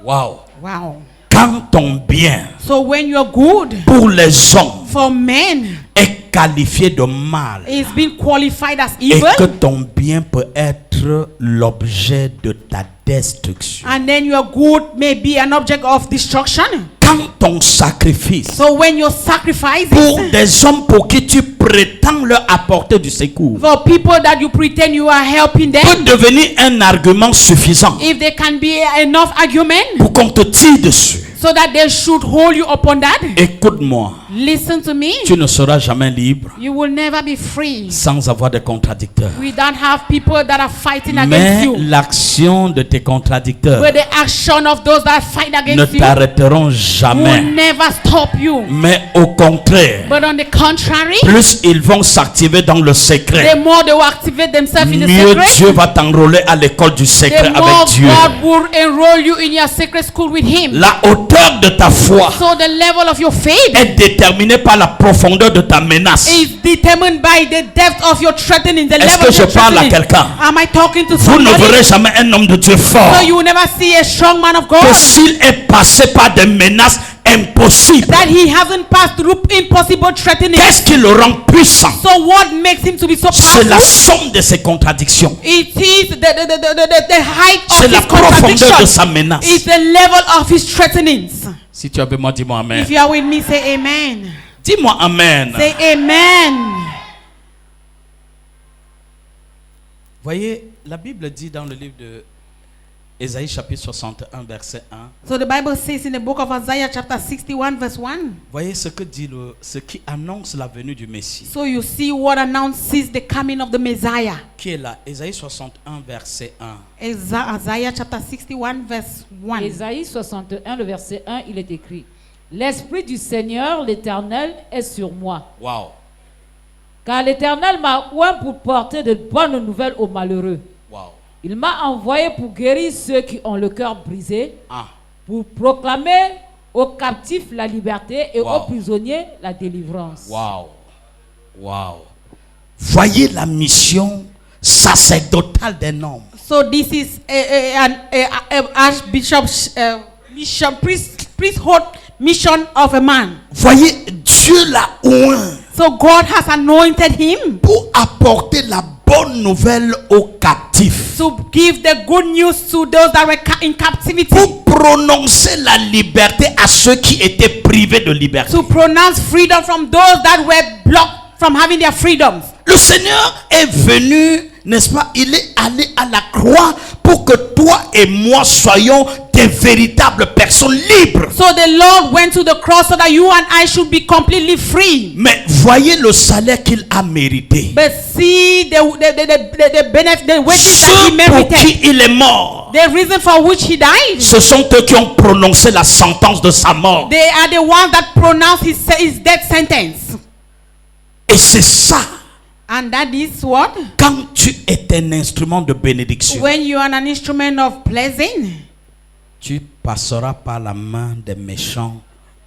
wow. Wow. Quand ton bien So when you're good pour les hommes for men, est qualifié de mal it's been qualified as et evil. que ton bien peut être l'objet de ta destruction. And then your good may be an object of destruction. Quand ton sacrifice So when your sacrifices pour des hommes pour qui tu prétends leur apporter du secours for people that you pretend you are helping peut them, devenir un argument suffisant if there can be enough argument pour qu'on te tire dessus. so that they should hold you upon that, Écoute-moi, listen to me. tu ne seras jamais libre You will never be free sans avoir des contradicteurs. without have people that are fighting against Mais you. l'action de tes contradicteurs But the action of those that fight ne against you t'arrêteront will jamais. never stop you. Mais au contraire, But on the contrary, plus ils vont s'activer dans le the secret, more they will activate themselves in the mieux secret, Dieu va t'enrôler à l'école du secret the more avec Dieu. God will enroll you in your secret school with Him. La hauteur de ta foi So the level of your faith est déterminée par la profondeur de ta menace. is determined by the depth of your threatening. The Est-ce level que of je your parle à threatening. quelqu'un? Am I talking to Vous ne somebody? verrez jamais un homme de Dieu fort So you will never see a strong man of God que s'il est passé par des menaces impossibles. that he hasn't passed through impossible threatening. Qu'est-ce qui le rend puissant? So what makes him to be so C'est la powerful? somme de ses contradictions. It is the height C'est of la his profondeur de contradiction. sa menace. It's the level of his threatenings. Si tu es avec moi, dis-moi Amen. If you are with me, say amen. Dis-moi Amen. Say amen. Voyez, la Bible dit dans le livre de Ésaïe chapitre 61 verset 1. So the Bible says in the book of Isaiah chapter 61 verse 1. Voyez ce que dit ce qui annonce la venue du Messie. So you see what announces the coming of the Messiah. Qui est là? Ésaïe 61 verset 1. Isaiah chapter 61 verse 1. Ésaïe 61, le verset 1, il est écrit: L'Esprit du Seigneur, l'Éternel, est sur moi. Wow. Car l'Éternel m'a oint pour porter de bonnes nouvelles aux malheureux. Wow. Il m'a envoyé pour guérir ceux qui ont le cœur brisé, Ah. pour proclamer aux captifs la liberté et Wow. aux prisonniers la délivrance. Wow. Wow. Voyez la mission sacerdotale d'un homme. So this is an archbishop's mission, priesthood mission of a man. Voyez, Dieu l'a oint So God has anointed him pour apporter la bonne nouvelle aux captifs. to give the good news to those that were in captivity. Pour prononcer la liberté à ceux qui étaient privés de liberté. To pronounce freedom from those that were blocked from having their freedoms. Le Seigneur est venu, n'est-ce pas? Il est allé à la croix pour que toi et moi soyons des véritables personnes libres. So the Lord went to the cross so that you and I should be completely free. Mais voyez le salaire qu'il a mérité. But see the benefit, the wages that he Ceux pour qui merited. il est mort, The reason for which he died. ce sont eux qui ont prononcé la sentence de sa mort. They are the ones that pronounce his death sentence. Et c'est ça. And that is what? Quand tu es un instrument de bénédiction, When you are an instrument of blessing, tu passeras par la main des méchants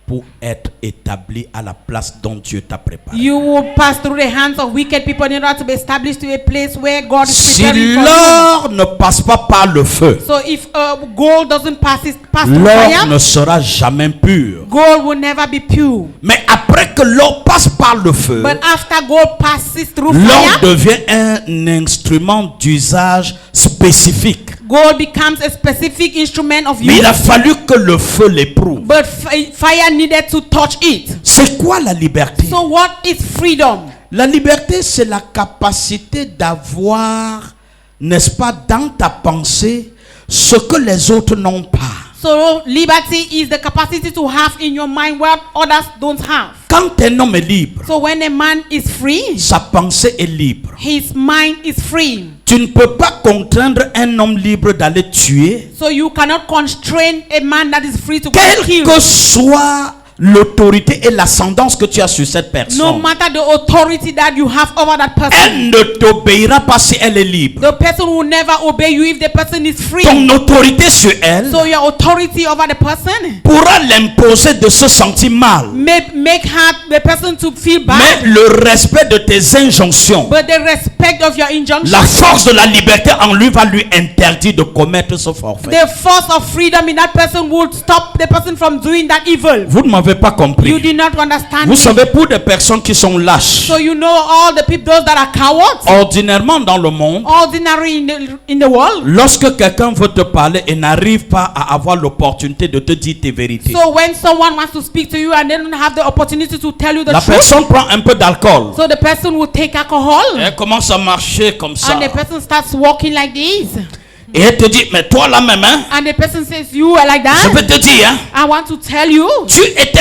pour être établi à la place dont Dieu t'a préparé. you will pass through the hands of wicked people in order to be established to a place where God is Si preparing for you. l'or ne passe pas par le feu, So if gold doesn't pass through l'or fire, ne sera jamais pur. gold will never be pure. Mais après que l'or passe par le feu, But after gold passes through l'or fire, devient un instrument d'usage spécifique. gold becomes a specific instrument of Mais use. il a fallu que le feu l'éprouve. But fire needed to touch it. C'est quoi la liberté? So what is freedom? La liberté, c'est la capacité d'avoir, n'est-ce pas, dans ta pensée, ce que les autres n'ont pas. So liberty is the capacity to have in your mind what others don't have. Quand un homme est libre, So when a man is free, sa pensée est libre. his mind is free. Tu ne peux pas contraindre un homme libre d'aller tuer, So you cannot constrain a man that is free to go quelle kill. que soit l'autorité et l'ascendance que tu as sur cette No personne. matter the authority that you have over that person. Elle ne t'obéira pas si elle est libre. The person will never obey you if the person is free. Ton autorité sur elle So your authority over the person pourra l'imposer de se sentir mal. make the person to feel Mais bad. le respect de tes injonctions, But the respect of your injunction, la force de la liberté en lui va lui interdire de commettre ce forfait. the force of freedom in that person would stop the person from doing that evil. Vous ne m'avez pas You compris. did not understand Vous me. savez, pour des personnes qui sont lâches, So you know all the people, those that are cowards, ordinairement dans le monde, ordinary in the world. lorsque quelqu'un veut te parler et n'arrive pas à avoir l'opportunité de te dire tes vérités, So when someone wants to speak to you and they don't have the opportunity to tell you the la truth, personne prend un peu d'alcool. so the person will take alcohol Elle commence à marcher comme ça. and the person starts walking like this. Et elle te dit, mais toi là même, hein, And the person says, you are like je that? peux te dire, hein, I want to tell you. tu étais,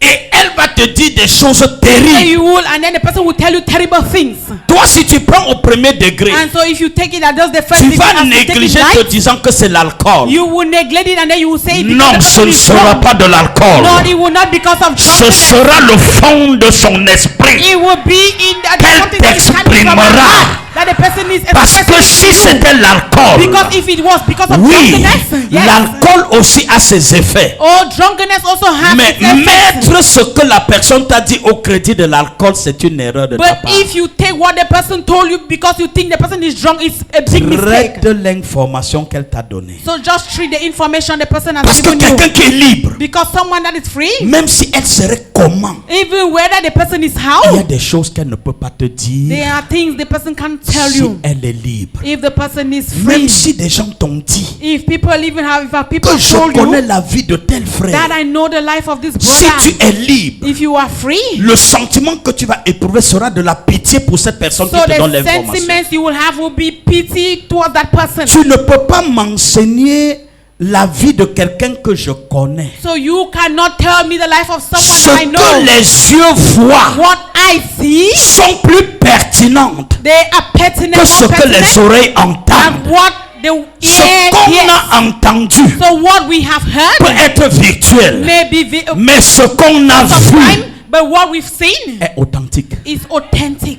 et elle va te dire des choses And terribles. you will, and then the person will tell you terrible things. Toi, si tu prends au premier degré, And so if you take it as just the first tu thing, vas as you take it négliger right, te disant que c'est l'alcool. you will neglect it and then you will say, Non, because ce the ne person is sera drunk. pas de l'alcool. No, it will not because of Ce drunkenness. sera le fond de son esprit. It will be in that Qu'elle something that is coming from t'exprimera. her heart, that the person is Parce que expressing si to you. c'était l'alcool, Because if it was because of oui, drunkenness, yes. l'alcool aussi a ses effets. Oh, drunkenness also has Mais its effects. mettre ce que la personne t'a dit au crédit de l'alcool, c'est une erreur de ta But part. if you take what the person told you because you think the person is drunk, it's a big mistake. Traite l'information qu'elle t'a donnée. So just treat the information the person has Parce que given you. quelqu'un qui est libre, Because someone that is free, même si elle serait comment, even whether the person is il y a how, des choses qu'elle ne peut pas te there dire are things the person can't tell si you. elle est libre. If the person is Même free, si des gens t'ont dit if people even have, if people que je told connais you la vie de tel frère, that I know the life of this si tu brother, es libre, if you are free, le sentiment que tu vas éprouver sera de la pitié pour cette personne so qui te donne the l'information. sentiments you will have will be pity towards that person. Tu ne peux pas m'enseigner la vie de quelqu'un que je connais. So you cannot tell me the life of someone Ce that I que know. les yeux voient What I see, sont plus pertinentes they are pertinent, que ce more que les pertinent oreilles than entendent. what the Ce ear qu'on hears. a entendu So what we have peut heard être virtuel, may be mais ce qu'on a sometime, vu but what we've seen est authentique. is authentic.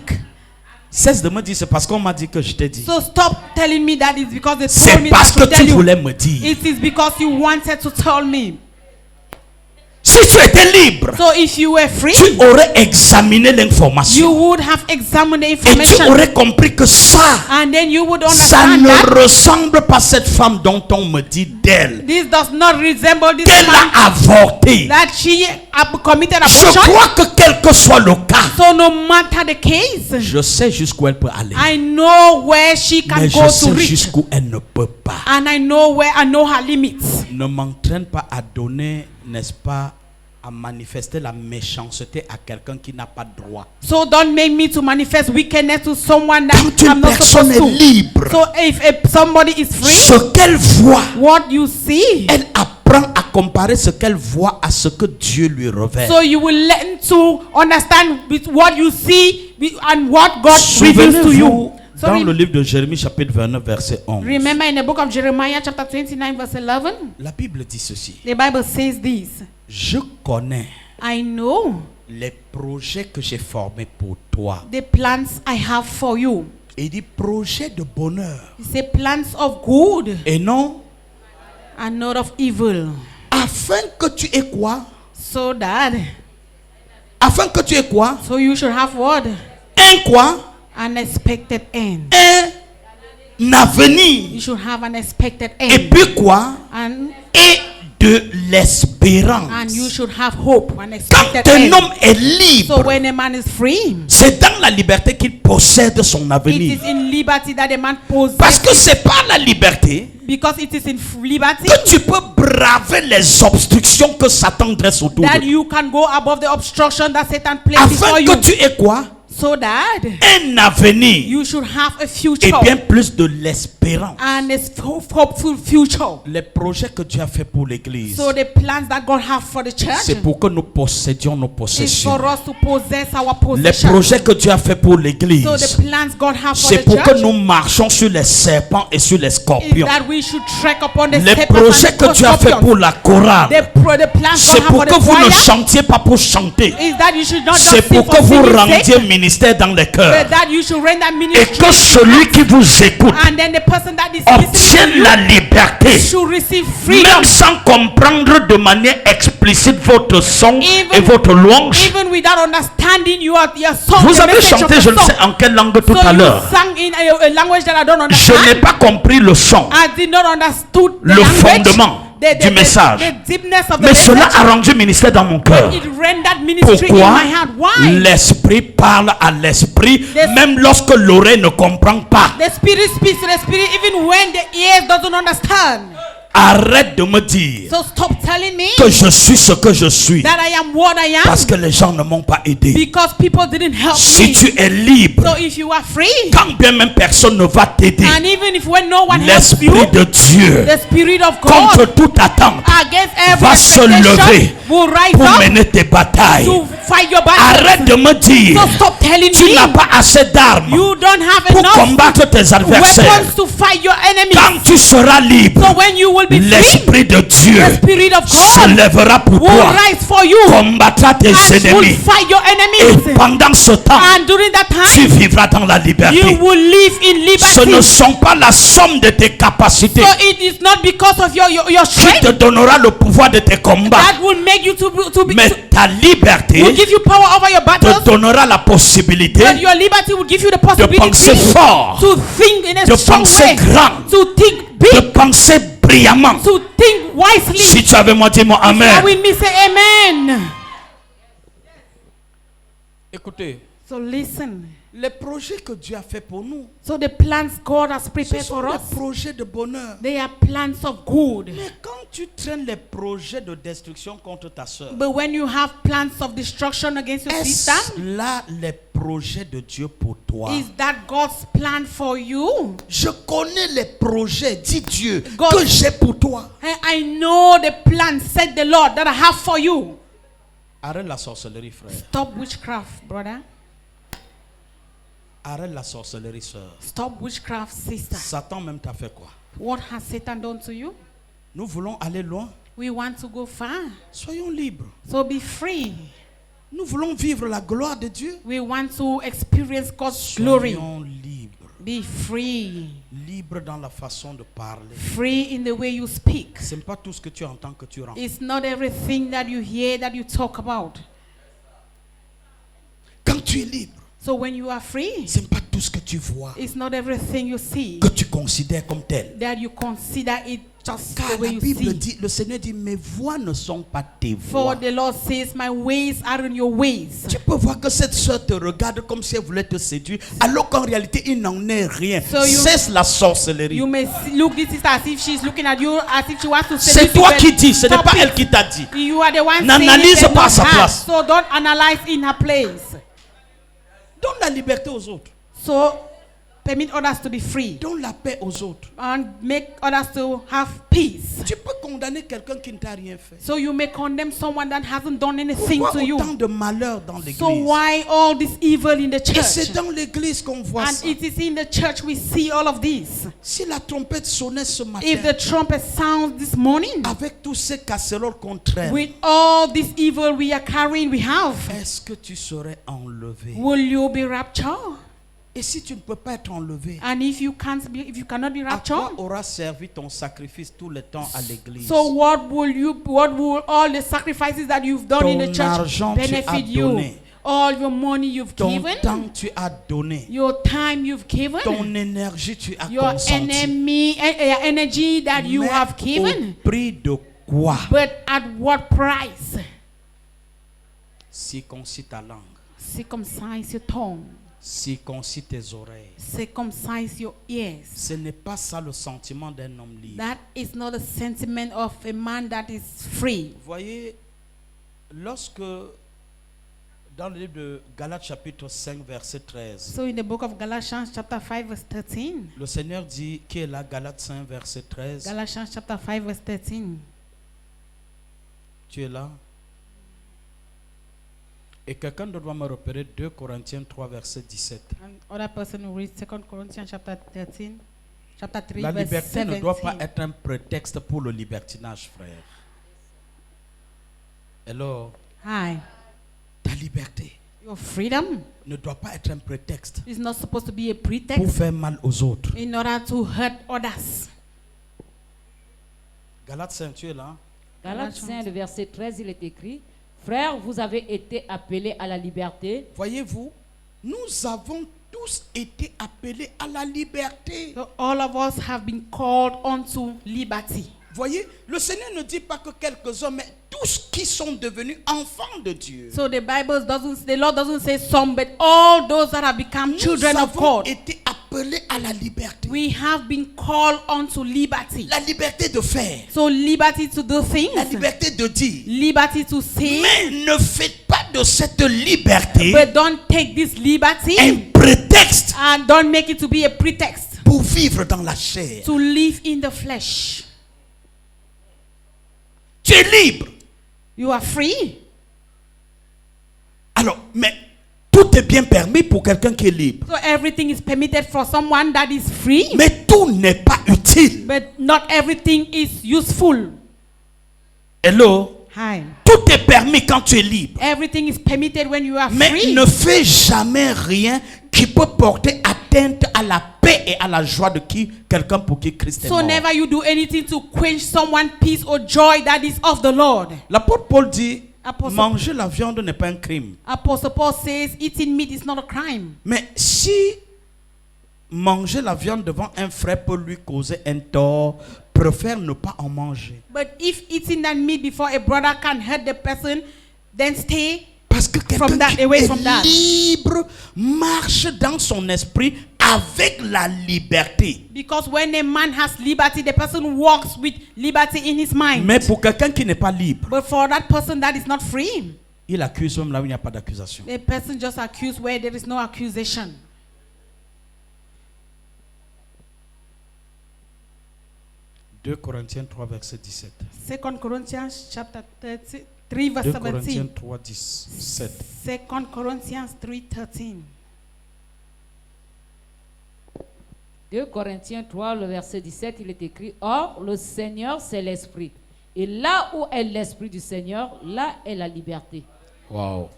Cesse de me dire, c'est parce qu'on m'a dit que je t'ai dit. So stop telling me that it's because they told C'est me parce that que to tu tell you. voulais me dire. It is because you wanted to tell me. Si Si tu étais libre, So if you were free, tu aurais examiné you l'information. would have examined the Et tu information. aurais compris que ça, And then you would ça understand ne that ressemble pas à cette femme dont on me dit d'elle this does not resemble this qu'elle woman a avorté. that she committed Je abortion. crois que quel que soit le cas, So no matter the case, je sais jusqu'où elle peut aller. I know where she can Mais go je to sais reach. jusqu'où elle ne peut pas. And I know her limits. Ne m'entraîne pas à donner, n'est-ce pas, à manifester la méchanceté à quelqu'un qui n'a pas droit. So don't make me to manifest wickedness to someone that Quand une I'm not personne supposed est to. libre, So if somebody is free, ce qu'elle voit, what you see, elle apprend à comparer ce qu'elle voit à ce que Dieu lui révèle. so you will learn to understand with what you see and what God reveals to you. Souvenez-vous, So dans le livre de Jérémie chapitre 29 verset 11, remember in the book of Jeremiah chapter 29 verse 11, la Bible dit ceci: the Bible says this, je connais I know les projets que j'ai formés pour toi. the plans I have for you. Il dit projets de bonheur It's a plans of good et non and not of evil. afin que tu aies quoi? So that, Afin que tu aies quoi? so you should have what? Un quoi? An expected end. Un avenir. You should have an expected Et end. puis quoi? And Et de l'espérance. you should have hope, an Quand expected un end. homme est So libre, when a man is free, c'est dans la liberté qu'il possède son it avenir. is in liberty that a man Parce que possesses. c'est pas la liberté Because it is in liberty que tu peux braver les obstructions que Satan dresse autour that de toi. you can go above the obstruction that Satan places Afin before you. que tu aies quoi? So that Un avenir. you should have a Et future bien plus de l'espérance. and a hopeful future. Les projets que Dieu a fait pour l'église, So the plans that God has for the church c'est pour que nous possédions nos is possessions. for us to possess our Les possession. projets que Dieu a fait pour l'église, So the plans God has for c'est the pour que church nous marchions sur les serpents et sur les is scorpions. that we should trek upon the Les serpents projets and que the Dieu a fait scorpions. pour la chorale, The plans c'est God has pour for que the vous ne choir chantiez pas pour chanter. is that you should not just C'est sing pour for que vous singing's sake, rendiez ministère dans les cœurs. but that you should render Et ministry que celui qui vous écoute and then the person that is listening obtienne to la you liberté, should receive freedom. même sans comprendre de manière explicite votre son et Even- votre louange. Even without understanding your song, Vous the avez message of chanté, the je ne song. sais en quelle langue tout So à you l'heure. sang in a language that I don't Je n'ai understand. pas compris le son. I did not understood the Le language, fondement du message. the deepness of the Mais cela message. a rendu ministère dans mon cœur. It rendered ministry Pourquoi? in my heart. Why? L'esprit parle à l'esprit, This- même lorsque l'oreille ne comprend pas. The spirit speaks to the spirit even when the ears doesn't understand. Arrête de me dire So stop telling me que je suis ce que je suis that I am what I am parce que les gens ne m'ont pas aidé. because people didn't help Si me. tu es libre, So if you are free, quand bien même personne ne va t'aider, and even if when no one helps you, l'Esprit de Dieu, the spirit of contre God toute attente, against every va se lever expectation will rise pour up mener tes batailles. to fight your battles. Arrête de me dire, So stop telling tu n'as me pas assez d'armes you don't have pour enough combattre tes adversaires. weapons to fight your enemies. Quand tu seras libre, So when you will be free, l'Esprit de Dieu the spirit of se God lèvera pour will toi, rise for you combattra tes and will ennemis. fight your Et enemies. pendant ce temps, And during that tu time, vivras dans la you liberté. will live in Ce ne liberty. sont pas la somme de tes capacités So it is not because of your qui te strength donnera le pouvoir de tes combats, that will make you to be mais ta liberté will give you power over your te battles. donnera la possibilité But your liberty will give you the de penser possibility fort, to think in a de strong penser way, grand, to think de big, penser brillamment. to think wisely. Si tu avais moi, dis-moi I Amen. will me say amen. Écoutez, So listen. les projets que Dieu a fait pour nous, So the plans God has ce prepared sont for des us, projets de bonheur. they are plans of good. Mais quand tu traînes les projets de destruction contre ta soeur, But when you have plans of destruction against your sister, est-ce là les projets de Dieu pour toi? is that God's plan for you? Je connais les projets, dit Dieu, God- que j'ai pour toi. And I know the plan, said the Lord, that I have for you. Arrête la sorcellerie, frère. Stop witchcraft, brother. Arrête la sorcellerie, sœur. Stop witchcraft, sister. Satan même t'a fait quoi? What has Satan done to you? Nous voulons aller loin. We want to go far. Soyons libres. So be free. Nous voulons vivre la gloire de Dieu. We want to experience God's glory. Soyons libres. Be free. Libre dans la façon de parler. Free in the way you speak. Ce n'est pas tout ce que tu entends que tu rentres. It's not everything that you hear that you talk about. Quand tu es libre, So when you are free, ce n'est pas tout ce que tu vois it's not everything you see que tu considères comme tel. that you consider it just Car the way la you Bible see. dit, le Seigneur dit, mes voies ne sont pas tes For voies. the Lord says, my ways are in your ways. Tu peux voir que cette soeur te regarde comme si elle voulait te séduire, alors qu'en réalité, il n'en est rien. So you- Cesse la sorcellerie. You may look this sister as if she's looking at you as if she wants to say C'est this, toi but qui dis, ce n'est stop pas it. elle qui t'a dit. You are the one N'analyse saying it, pas à not sa her. place. So don't analyze in her place. Donne la liberté aux autres. So permit others to be free Donne la paix aux autres. and make others to have peace. Tu peux condamner quelqu'un qui ne t'a rien fait. So you may condemn someone that hasn't done anything Pourquoi to you. autant de malheur dans l'église? So why all this evil in the Et c'est church? dans l'église qu'on voit And ça. it is in the church we see all of this. Si la trompette sonnait ce If matin, the trumpet sounds this morning, avec tous ces casseroles contraires, with all this evil we are carrying, we have, est-ce que tu serais enlevé? will you be raptured? Et si tu ne peux pas être enlevé, And if you cannot be à quoi raptured, aura servi ton sacrifice tout le temps à l'église? so what will all the sacrifices that you've done in the Ton church argent tu as benefit you? donné. All your money you've Ton given, temps tu as donné. your time you've given, Ton énergie tu as your consenti. energy that you Mais have given, au prix de quoi? but at what price? Circoncis ta langue. Circumcise your tongue, Circoncis tes oreilles. circumcise your ears. Ce n'est pas ça le sentiment d'un homme libre. That is not a sentiment of a man that is free. Voyez, lorsque dans le livre de Galates chapitre 5 verset 13, So in the book of Galatians chapter 5 verse 13, le Seigneur dit, qui est là, Galates 5 verset 13, Galatians chapter 5 verse 13. tu es là? Et quelqu'un doit me repérer 2 Corinthiens 3 verset 17. And other person who reads 2 Corinthians chapter 13, chapter 3 La verse liberté ne 17. doit pas être un prétexte pour le libertinage, frère. Alors, Hi. ta liberté Your freedom ne doit pas être un prétexte is not supposed to be a pour pretext faire mal aux autres. in order to hurt others. Galates 5, tu es là? Galates 5, le verset 13, il est écrit: Frères, vous avez été appelés à la liberté. Voyez-vous, nous avons tous été appelés à la liberté. So all of us have been called unto liberty. Voyez, le Seigneur ne dit pas que quelques-uns, mais tous qui sont devenus enfants de Dieu. So the the Lord doesn't say some, but all those that have become Nous children of avons God. été appelés à la liberté. We have been called unto liberty. La liberté de faire, So liberty to do la things, liberté de dire. liberty to say, Mais ne faites pas de cette liberté but don't take this liberty un prétexte and don't make it to be a pretext pour vivre dans la chair. to live in the flesh. Tu es libre. You are free. Alors, mais tout est bien permis pour quelqu'un qui est libre. So everything is permitted for someone that is free, Mais tout n'est pas utile. but not everything is useful. Hello? Hi. Tout est permis quand tu es libre. Everything is permitted when you are Mais free. ne fais jamais rien qui peut porter atteinte à la paix et à la joie de quelqu'un pour qui Christ est So mort. never you do anything to quench someone's peace or joy that is of the Lord. L'apôtre Paul dit, Apostle- manger la viande n'est pas un crime. Apostle Paul says eating meat is not a crime. Mais si manger la viande devant un frère peut lui causer un tort, préfère ne pas en manger. But if eating that meat before a brother can hurt the person, then stay. Parce que quelqu'un From that, qui away est from that. libre marche dans son esprit avec la liberté. Because when a man has liberty, the person walks with liberty in his mind. Mais pour quelqu'un qui n'est pas libre, But for that person that is not free, il accuse même là où il n'y a pas d'accusation. the person just accused where there is no accusation. Deux Corinthiens 3 verset 17. 2 Corinthians chapter 3 verse 2 17. Corinthiens 3 17. 2 Corinthians 3:13. 2 Corinthiens 3, le verset 17, il est écrit: Or, le Seigneur, c'est l'Esprit. Et là où est l'Esprit du Seigneur, là est la liberté. Wow.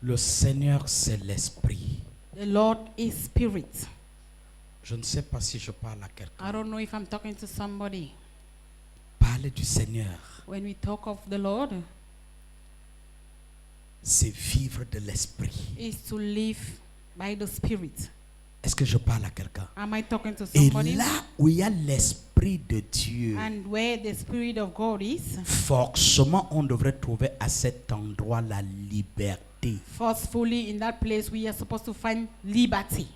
Le Seigneur c'est l'esprit. The Lord is spirit. Je ne sais pas si je parle à quelqu'un. I don't know if I'm talking to somebody. Parler du Seigneur, When we talk of the Lord, c'est vivre de l'esprit. is to live by the Spirit. Est-ce que je parle à quelqu'un? Am I talking to Et somebody? là où il y a l'esprit de Dieu, And where the Spirit of God is, forcément on devrait trouver à cet endroit la liberté. forcefully in that place we are supposed to find liberty.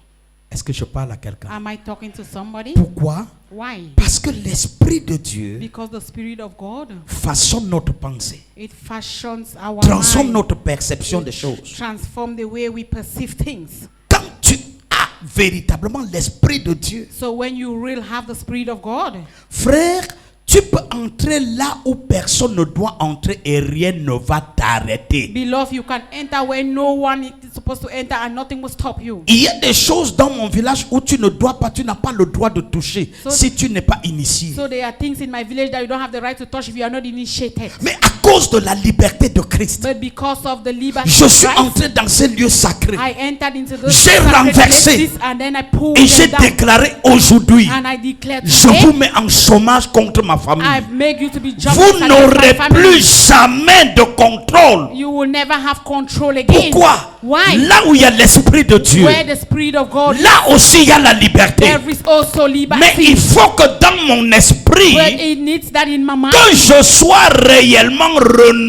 Est-ce que je parle à quelqu'un? Am I talking to somebody? Pourquoi? Why? Parce que l'esprit de Dieu Because the Spirit of God, façonne notre pensée, it fashions our transforme mind, notre perception des choses. transform the way we perceive things. Quand tu as véritablement l'esprit de Dieu, So when you really have the Spirit of God, frère, tu peux entrer là où personne ne doit entrer et rien ne va t'arrêter. beloved, you can enter where no one is supposed to enter and nothing will stop you. Il y a des choses dans mon village où tu ne dois pas, tu n'as pas le droit de toucher So- si tu n'es pas initié. So there are things in my village that you don't have the right to touch if you are not initiated. Mais à cause de la liberté de Christ, But because of the liberty je of suis Christ, entré dans ces lieux sacrés I entered into those J'ai sacred renversé places and then I pulled et j'ai them down. déclaré aujourd'hui, And I declare je vous today, mets en chômage contre ma I famille. make you to be jobless Vous against n'aurez my family. plus jamais de contrôle. You will never have control again. Pourquoi? Why? Là où il y a l'esprit de Dieu, Where the Spirit of God, là aussi il y a la liberté. there is also liberty. Mais il faut que dans mon esprit, But it needs that in my mind. que je sois réellement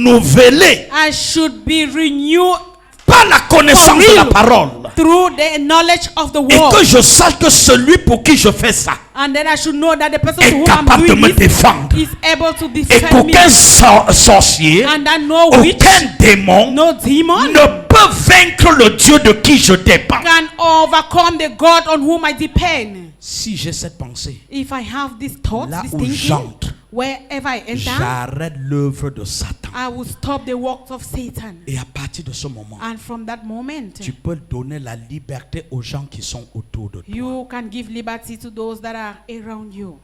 renouvelé I should be renewed par la connaissance de la parole. through the knowledge of the Et word. que je sache que celui pour qui je fais ça And then I should know that the person est to whom I'm capable de doing me this défendre. is able to Et defend me. qu'aucun sorcier, And that no witch, aucun démon no demon ne peut vaincre le Dieu de qui je dépends. can overcome the God on whom I depend. Si j'ai cette pensée, If I have this thought, là this où thinking, j'entre, wherever I enter, j'arrête l'œuvre de Satan. I will stop the works of Satan. Et à partir de ce moment, And from that moment, tu peux donner la liberté aux gens qui sont autour de toi. you can give liberty to those that are around you.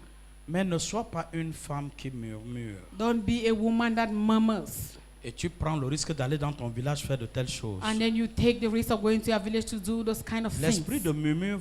Mais ne sois pas une femme qui murmure. Don't be a woman that murmurs. Et tu prends le risque d'aller dans ton village faire de telles choses. And then you take the risk of going to your village to do those kind of L'esprit things. de murmure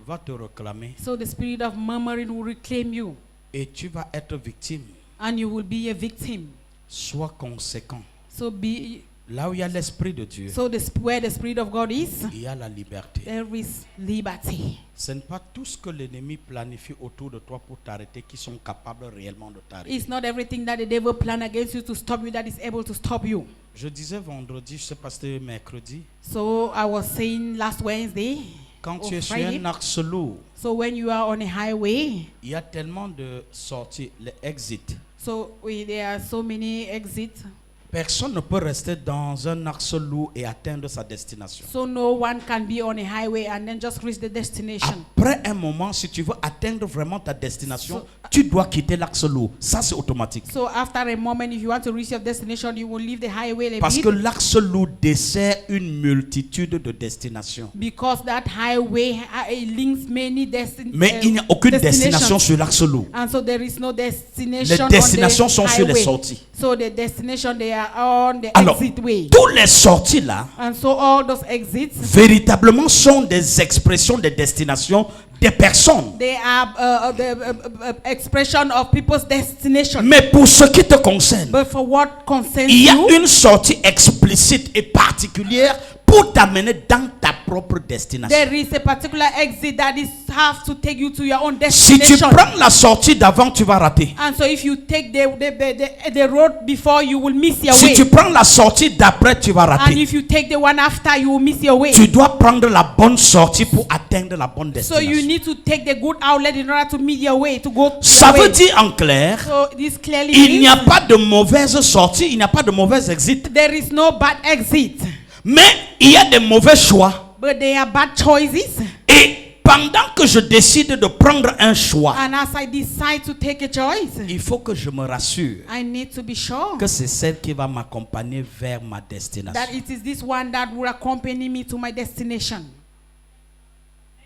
va te réclamer. So the spirit of murmuring will reclaim you. Et tu vas être victime. And you will be a victim. Sois conséquent. So be Là où il y a l'esprit de Dieu, so where the Spirit of God is, il y a la liberté. there is liberty. Ce n'est pas tout ce que l'ennemi planifie autour de toi pour t'arrêter qui sont capables réellement de t'arrêter. It's not everything that the devil plan against you to stop you that is able to stop you. Je disais vendredi, je ne sais pas si c'était mercredi, So I was saying last Wednesday, quand or tu es sur Friday, un axe lourd, so when you are on a highway, il y a tellement de sorties, les exits. so there are so many exits. Personne ne peut rester dans un axe lourd et atteindre sa destination. So no one can be on a highway and then just reach the destination. Après un moment, si tu veux atteindre vraiment ta destination, tu dois quitter l'axe lourd. Ça, c'est automatique. So after a moment, if you want to reach your destination, you will leave the highway a Parce bit, que l'axe lourd dessert une multitude de destinations. because that highway it links many Mais il n'y a aucune destination sur l'axe lourd. And so there is no Les destination destinations on the sont sur les highway. sorties. So the destination they are on the Alors, exit way. toutes les sorties là, And so all those exits, véritablement sont des expressions des destinations des personnes. they are the expression of people's destination. Mais pour ce qui te concerne, But for what concerns il y a you, une sortie explicite et particulière pour t'amener dans ta propre destination. there is a particular exit that is have to take you to your own Si tu destination. prends la sortie d'avant, tu vas rater. And so if you take the road before, you will miss your Si way. tu prends la sortie d'après, tu vas And rater. if you take the one after, you will miss your way. Tu dois prendre la bonne sortie pour atteindre la bonne So you destination. need to take the good outlet in order to meet your way, to go Ça your veut way. dire en clair, So this clearly il n'y a means pas de mauvaise sortie, il n'y a pas de mauvaise exit. there is no bad exit, Mais il y a des mauvais choix. but there are bad choices. Et pendant que je décide de prendre un choix, And as I decide to take a choice, il faut que je me rassure I need to be sure que c'est celle qui va m'accompagner vers ma destination. that it is this one that will accompany me to my destination.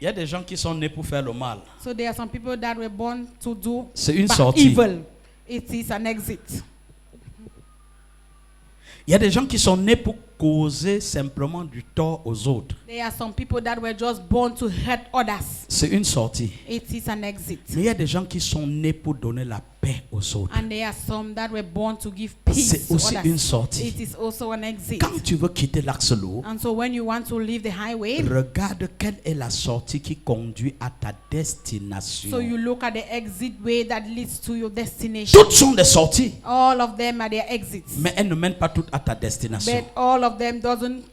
Il y a des gens qui sont nés pour faire le mal. So there are some people that were born to do C'est une sortie. evil. It is an exit. Il y a des gens qui sont nés pour causer simplement du tort aux autres. There are some people that were just born to hurt others. C'est une sortie. It is an exit. Mais il y a des gens qui sont nés pour donner la paix aux autres. And there are some that were born to give peace C'est to aussi others. une sortie. It is also an exit. Quand tu veux quitter l'axe lourd, And so when you want to leave the highway, regarde quelle est la sortie qui conduit à ta destination. so you look at the exit way that leads to your destination. Toutes sont des sorties, All of them are their exits. mais elles ne mènent pas toutes à ta destination. But all of them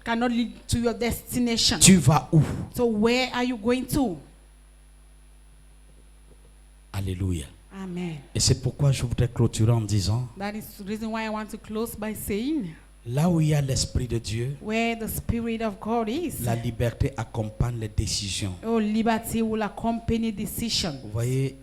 cannot lead to your destination. Tu vas où? So where are you going to? Alléluia. Amen. Et c'est pourquoi je voudrais clôturer en disant, That is the reason why I want to close by saying, là où il y a l'Esprit de Dieu, where the Spirit of God is, la liberté accompagne les décisions. oh, liberty will accompany decision. Vous voyez,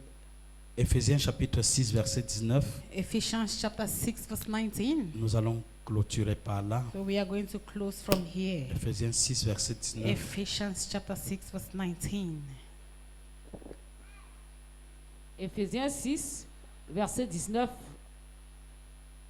Éphésiens chapitre 6, verset 19, Ephesians chapter 6 verse 19. nous allons clôturer par là. So we are going to close from here. Éphésiens 6, verset 19. Ephesians chapter 6 verse 19. Éphésiens 6, verset 19,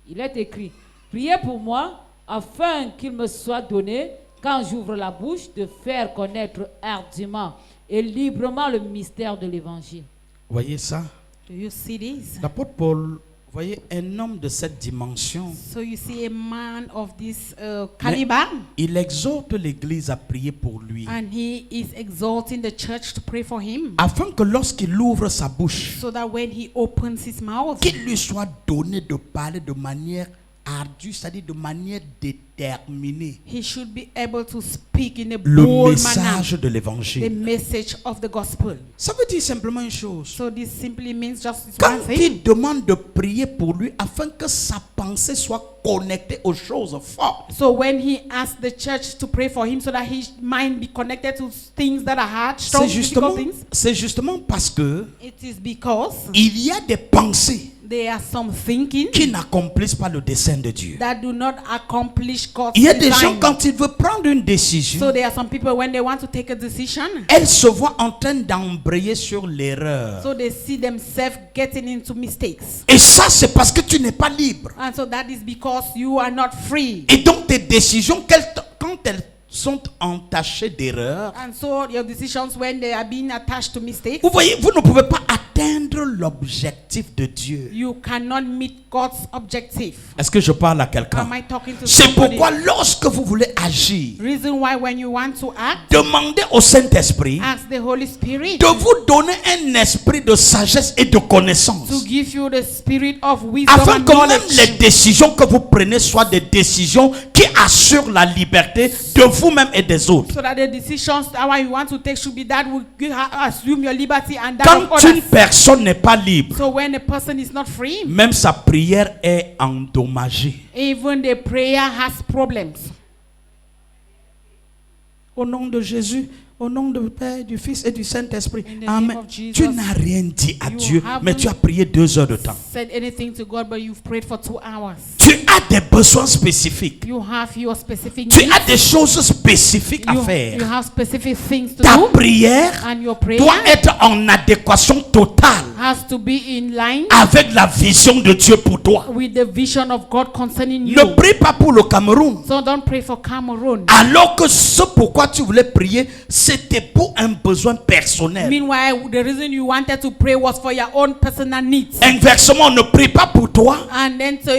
il est écrit, priez pour moi afin qu'il me soit donné, quand j'ouvre la bouche, de faire connaître hardiment et librement le mystère de l'évangile. Voyez ça? Do you see this? L'apôtre Paul, voyez, un homme de cette dimension, So you see a man of this caliber, il exhorte l'Église à prier pour lui, and he is exalting the church to pray for him, afin que lorsqu'il ouvre sa bouche, so that when he opens his mouth, qu'il lui soit donné de parler de manière ardue, c'est-à-dire de manière déterminée, he should be able to speak in a le bold message manner de the l'Évangile. message of the gospel. Ça veut dire simplement une chose. So this simply means just this Quand one thing. il demande de prier pour lui afin que sa pensée soit connectée aux choses fortes, So when he asks the church to pray for him so that his mind be connected to things that are hard, strong, difficult things, c'est justement parce que it is because il y a des pensées there are some thinking qui n'accomplissent pas le dessein de Dieu. that do not accomplish God's Il y a des gens, design. quand ils veulent prendre une décision, So there are some people when they want to take a decision, elles se voient en train d'embrayer sur l'erreur. so they see themselves getting into mistakes. Et ça, c'est parce que tu n'es pas libre. And so that is because you are not free. Et donc tes décisions, quand elles sont entachées d'erreur, And so your decisions when they are being attached to mistakes, vous voyez, vous ne pouvez pas atteindre l'objectif de Dieu. you cannot meet God's objective. Est-ce que je parle à quelqu'un? Am I talking to C'est somebody? pourquoi lorsque vous voulez agir, Reason why when you want to act, demandez au Saint-Esprit ask the Holy Spirit de vous donner un esprit de sagesse et de connaissance, to give you the spirit of wisdom afin and que même les knowledge, décisions que vous prenez soient des décisions qui assurent la liberté de vous-même et des autres. so that the decisions that you want to take should be that will assume your liberty and that Quand of une others. personne n'est pas libre, So when a person is not free, même sa prière est endommagée. even the prayer has problems. Au nom de Jésus, au nom du Père, du Fils et du Saint-Esprit. In the name Amen. of Jesus, Tu n'as rien dit à you Dieu, haven't mais tu as prié 2 heures de temps. Said anything to God, but you've prayed for 2 hours. Tu as des besoins spécifiques. You have your specific Tu needs. as des choses spécifiques à You faire. have specific things to Ta do, prière and your prayer doit être en adéquation totale has to be in line avec la vision de Dieu pour toi. with the vision of God concerning you. Ne prie pas pour le Cameroun, So don't pray for Cameroon. alors que ce pourquoi tu voulais prier, c'était pour un besoin personnel. Meanwhile, the reason you wanted to pray was for your own personal needs. Inversement, on ne prie pas pour toi, And then so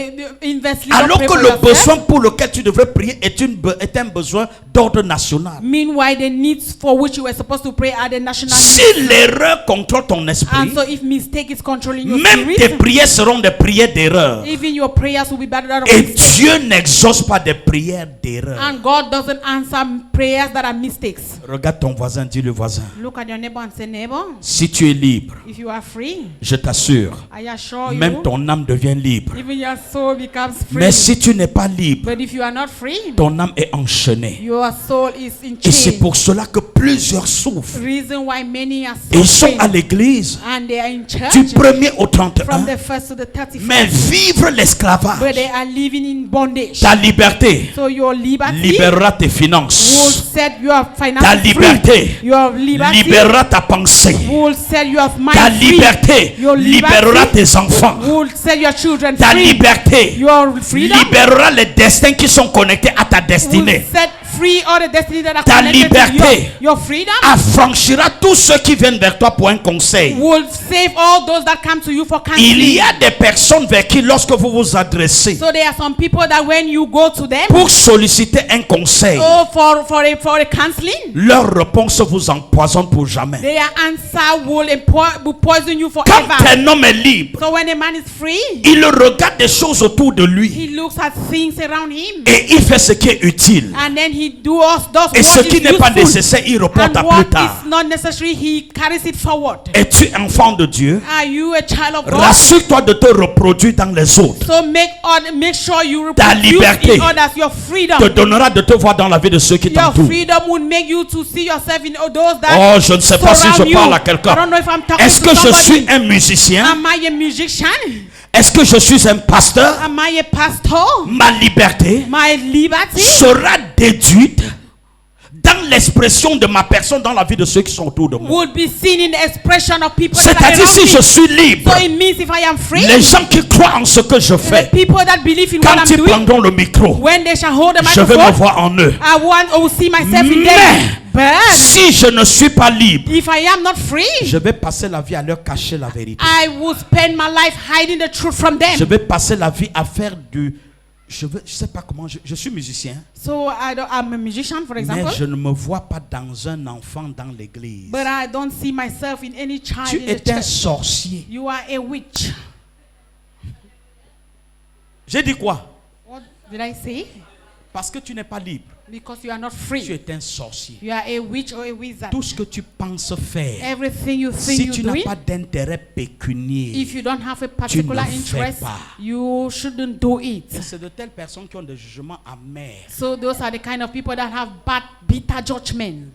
inversely, don't alors pray que for le yourself. besoin pour lequel tu devrais prier est un besoin d'ordre national. Meanwhile, the needs for which you were supposed to pray are the national Si needs. l'erreur contrôle ton esprit, And so if mistake is controlling your même tes spirit, prières seront des prières d'erreur. even your prayers will be better than Et mistakes. Dieu n'exauce pas des prières d'erreur. And God doesn't answer prayers that are mistakes. Regarde ton voisin, dis le voisin. Look at your neighbor and say, neighbor, Si tu es libre, if you are free, je t'assure, I assure même you, ton âme devient libre. even your soul becomes free. Mais si tu n'es pas libre, But if you are not free, ton âme est enchaînée. your our soul is in Et c'est chains. pour cela que plusieurs souffrent. Reason why many are Et ils sont à suffering, l'église and they are in du church 1er au from 31. the 1st to the 31st, Mais vivre but l'esclavage, they are living in bondage. ta liberté So your liberty libérera tes will finances. set your Ta finances liberté free. Your liberty libérera ta pensée. will set your mind Ta free. liberté Your libérera liberty tes enfants. will set your children Ta free. liberté Your freedom libérera les destins qui sont connectés à ta will destinée. set free all the destiny that are Ta connected to liberté your freedom affranchira tous ceux qui viennent vers toi pour un conseil. will save all those that come to you for Il counseling. y a des personnes vers qui, lorsque vous vous adressez So there are some people that when you go to them, pour solliciter un conseil, for a counseling, leur réponse vous empoisonne pour jamais. their answer will poison you Quand forever. un homme est libre, So when a man is free, il regarde des choses autour de lui he looks at things around him, et il fait ce qui est utile. and then he does Et ce what qui is n'est pas useful, nécessaire, il reporte and à what plus tard. is not necessary, he carries it forward. Es-tu enfant de Dieu? Are you a child of God? Rassure-toi de te reproduire dans les autres. So make sure you Ta reproduce liberté in others. Your freedom, Te donnera de te voir dans la vie de ceux qui your t'entourent. freedom will make you to see yourself in those that Oh, je ne sais pas si je surround parle à you. I quelqu'un. don't know if I'm talking Est-ce to que je somebody. suis un musicien? Am I a musician? Est-ce que je suis un pasteur? Am I a pastor? Ma liberté My liberty sera déduite dans l'expression de ma personne dans la vie de ceux qui sont autour de moi. would be seen in the expression of people that are C'est-à-dire, around si je me. suis libre, So it means if I am free, les gens qui croient en ce que je the fais, people that believe in what quand I'm ils doing, prendront le micro, when they shall hold the je vais me microphone, voir en eux. I will see myself in Mais them. But si je ne suis pas libre, if I am not free, je vais passer la vie à leur cacher la vérité. I will spend my life hiding the truth from Je them. vais passer la vie à faire du... Je sais pas comment... Je suis musicien, So I'm a musician, for mais example, je ne me vois pas dans un enfant dans l'église. but I don't see myself in any child Tu in the es un church. sorcier. You are a witch. J'ai dit quoi? What did I say? Parce que tu n'es pas libre. Because you are not Tu free. es un sorcier. You are a witch or a wizard. Tout ce que tu penses faire, Everything you think si you tu do n'as it, pas d'intérêt pécunier, if you don't have a particular ne fais interest, pas. you shouldn't do it. c'est de telles personnes qui ont des jugements amers. So those are the kind of people that have bad, bitter judgment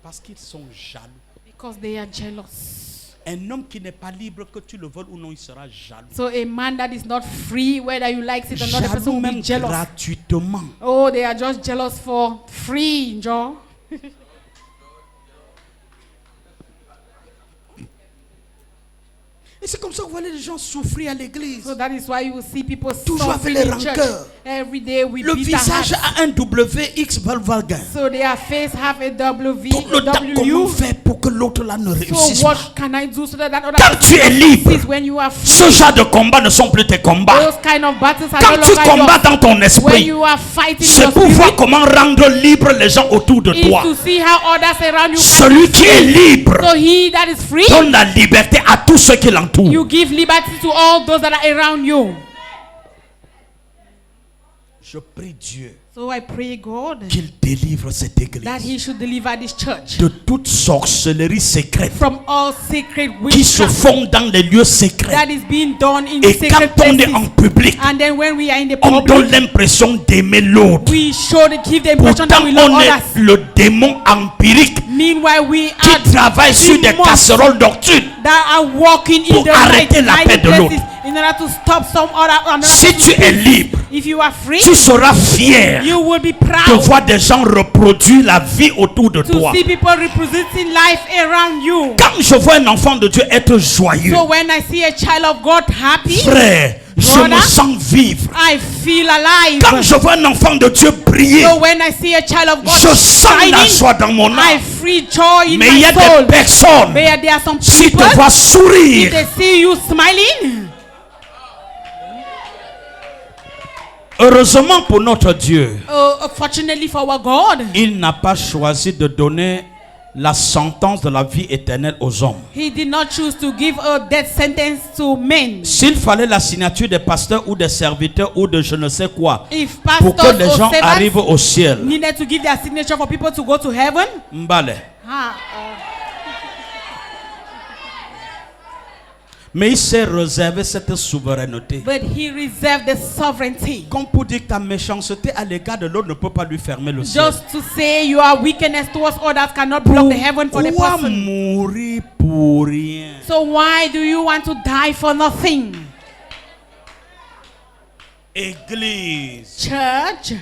Parce qu'ils sont jaloux. because they are jealous. Un homme qui n'est pas libre, que tu le veuilles ou non, il sera jaloux. So a man that is not free, whether you like it or not, the person Jaloux will be même jealous. gratuitement. Oh, they are just jealous for free, Joe. Et c'est comme ça que vous voyez les gens souffrir à l'église. So that is why you will see people Toujours suffering avec les in church rancœurs. every day with Le bitter visage hearts. a un WX Volkswagen. So their face have a W, Tout le temps, comment W. faire pour que l'autre là ne réussisse So pas? what can I do so that that other Quand tu es libre, succeeds when you are free? ce genre de combats ne sont plus tes combats. Those kind of battles are Quand no tu longer combats yours. dans ton When esprit, you are fighting in c'est your pour voir spirit, comment rendre libre les gens autour de is toi. to see how others around you can Celui be qui est free. libre So he that is free, donne la liberté à tous ceux qui l'entourent. you give liberty to all those that are around you. Je prie Dieu So I pray God qu'il délivre cette that église he should deliver this church de toute sorcellerie secrète from all secret qui se witchcraft font dans les lieux secrets. that is being done in Et secret quand on est en places. public, And then when we are in the on donne public, l'impression d'aimer l'autre. we should give the impression Pourtant, that we love on est others. le démon empirique Meanwhile, we qui are travaille sur des demons casseroles d'octude. that are walking in Pour the arrêter la paix de places l'autre. in order to stop another Si tu es libre, If you are free, tu seras fier you will be de proud voir des gens reproduire la vie autour de to toi. see people representing life around you. Quand je vois un enfant de Dieu être joyeux, So when I see a child of God happy, frère, je Brother, me sens vivre. I feel alive. Quand je vois un enfant de Dieu briller, So when I see a child of God je sens la shining, joie dans mon I âme. feel joy in Mais il y my a soul. des personnes, But there are some si people, te voient if sourire, they see you smiling, heureusement pour notre Dieu, fortunately for our God, il n'a pas choisi de donner la sentence de la vie éternelle aux hommes. He did not choose to give a death sentence to men. S'il fallait la signature des pasteurs ou des serviteurs ou de je ne sais quoi If pour que pastors les or gens arrivent servants au ciel, needed to give their signature for people to go to heaven, mbale. ah, Mais il s'est réservé cette souveraineté. But he reserved the sovereignty. Comme pour dire que ta méchanceté à l'égard de l'autre ne peut pas lui fermer le ciel. Just to say your wickedness towards others cannot block the heaven for the Pourquoi person. mourir pour rien? So why do you want to die for nothing? Église, Church,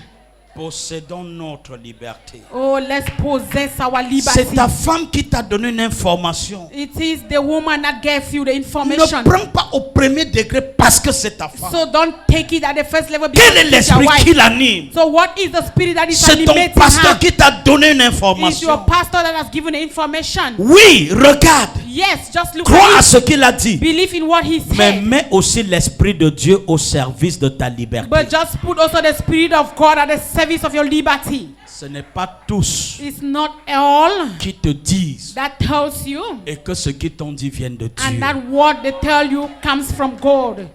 possédons notre liberté. oh, let's possess our C'est ta liberty. femme qui t'a donné une information. It is the woman that gave you the Ne information. prends pas au premier degré parce que c'est ta femme. So don't take it at the first level because Quel est it's your l'esprit qui wife. l'anime? So what is the spirit that is C'est ton animating pasteur her? qui t'a donné une It's information. your pastor that has given the information. Oui, regarde. Yes, just look Crois à at ce it. qu'il a dit. Believe in what he Mais said. mets aussi l'esprit de Dieu au service de ta liberté. But just put also the spirit of God at the service of your liberty. Ce n'est pas tous It's not all qui te disent that tells you, et que ce qu'ils t'ont dit vienne de and Dieu. that what they tell you comes from God.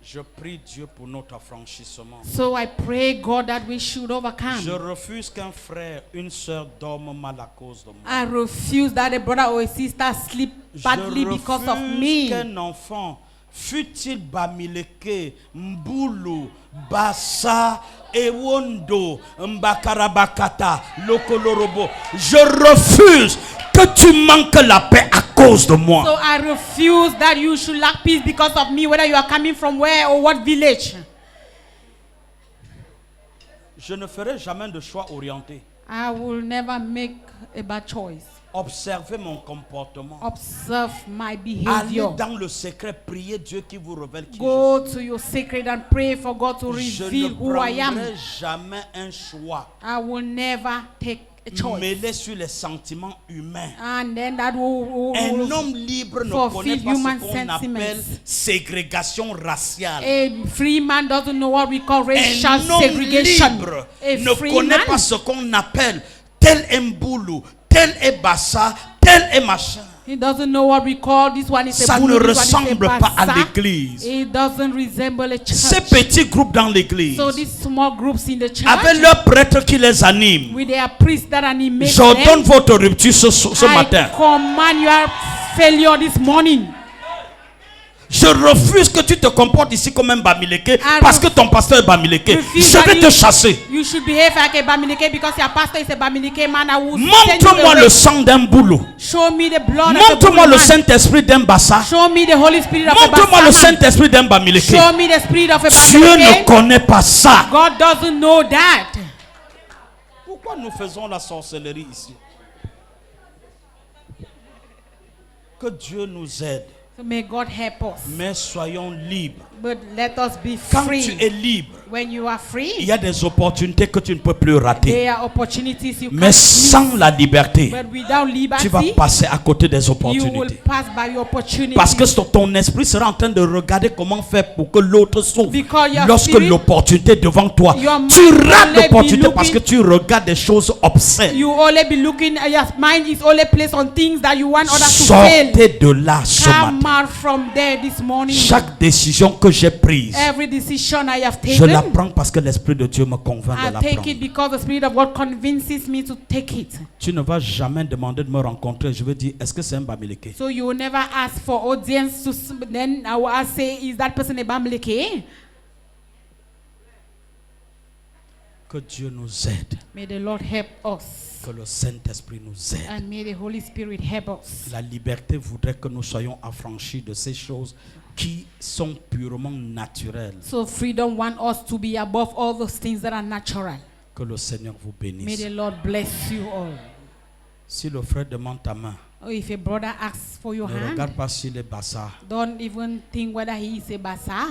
Je prie Dieu pour notre affranchissement. So I pray God that we should Je overcome. refuse qu'un frère, une sœur dorme mal à cause de moi. I refuse that a brother or a sister sleep badly Je because of refuse me. qu'un enfant, fut-il Bamileke, Mbulu, Bassa, Ewondo, Mbakarabakata, Lokolorobo, je refuse que tu manques la paix à cause de moi. So I refuse that you should lack peace because of me, whether you are coming from where or what village. Je ne ferai jamais de choix orienté. I will never make a bad choice. Observez mon comportement. Observe my Allez behavior. dans le secret, priez Dieu qui vous révèle qui Go to your secret and pray for God to je suis. Je reveal ne who I am. prendrai jamais un choix I will never take a choice. mêlé sur les sentiments humains. And then that will Un homme libre ne fulfill connaît pas human ce qu'on appelle sentiments. ségrégation raciale. A free man doesn't know what we call racial Un homme segregation. libre A ne free connaît man pas ce qu'on appelle tel est Mboulou, tel est Bassa, tel est machin. he doesn't know what we call this one is a Ça Bulu, ne this one is a ressemble pas à Bassa. l'église. It doesn't resemble a Ces church. petits groupes dans l'église, So these small groups in the church avec leurs prêtres qui les animent, with their priests that animate j'ordonne them, votre rupture ce I matin. command your failure this morning. Je refuse que tu te comportes ici comme un Bamileke I parce que ton pasteur est Bamileke. refuse Je that vais te chasser. You should behave like a Bamileke because your pastor is a Bamileke man. I will send you Montre-moi away. le sang d'un boulot. Show me the blood of the Montre-moi Bulu le man. Saint-Esprit d'un Bassa. Show me the Holy Spirit of a Montre-moi le Bassa man. Saint-Esprit d'un Bamileke. Show me the spirit of a Dieu ne Bamileke. connaît pas ça. God doesn't know that. Pourquoi nous faisons la sorcellerie ici? Que Dieu nous aide. So may God help us. Mais soyons libres. But let us be Quand free. tu es libre, When you are il free, y a des opportunités que tu ne peux plus rater. there are opportunities you Mais can't sans miss. la liberté, But without tu vas liberty, passer à côté des you will opportunités. pass by your opportunity. Parce que ton esprit sera en train de regarder comment faire pour que l'autre souffre. Because your Lorsque spirit- l'opportunité est devant toi, Your tu mind rates only l'opportunité be parce que looking- tu regardes des choses obscènes. You only be looking, your mind is only placed on things that you want others to fail. Sortez de là ce Come matin. out from there this morning. Chaque décision que j'ai prise, Every decision I have je la taken, prends parce que l'Esprit de Dieu me convainc de I la take prendre. it because the Spirit of God convinces me to take it. Tu ne vas jamais demander de me rencontrer. Je vais dire, est-ce que c'est un Bamileke? So you will never ask for audience to, then I will ask, say, is that person a Bamileke? Que Dieu nous aide. May the Lord help us. Que le Saint-Esprit nous aide. And may the Holy Spirit help us. La liberté voudrait que nous soyons affranchis de ces choses qui sont purement naturelles. So freedom wants us to be above all those things that are natural. Que le Seigneur vous May bénisse. the Lord bless you all. Si le frère demande ta main, Oh, if a brother asks for your ne hand, regarde pas s'il est bassa. don't even think whether he is a basa.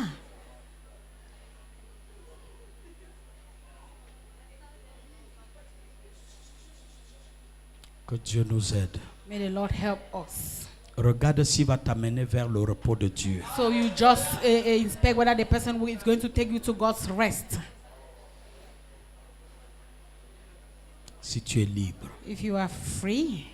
Que Dieu nous aide. May the Lord help us. Regarde s'il va t'amener vers le repos de Dieu. So you just inspect whether the person who is going to take you to God's rest. Si tu es libre, If you are free,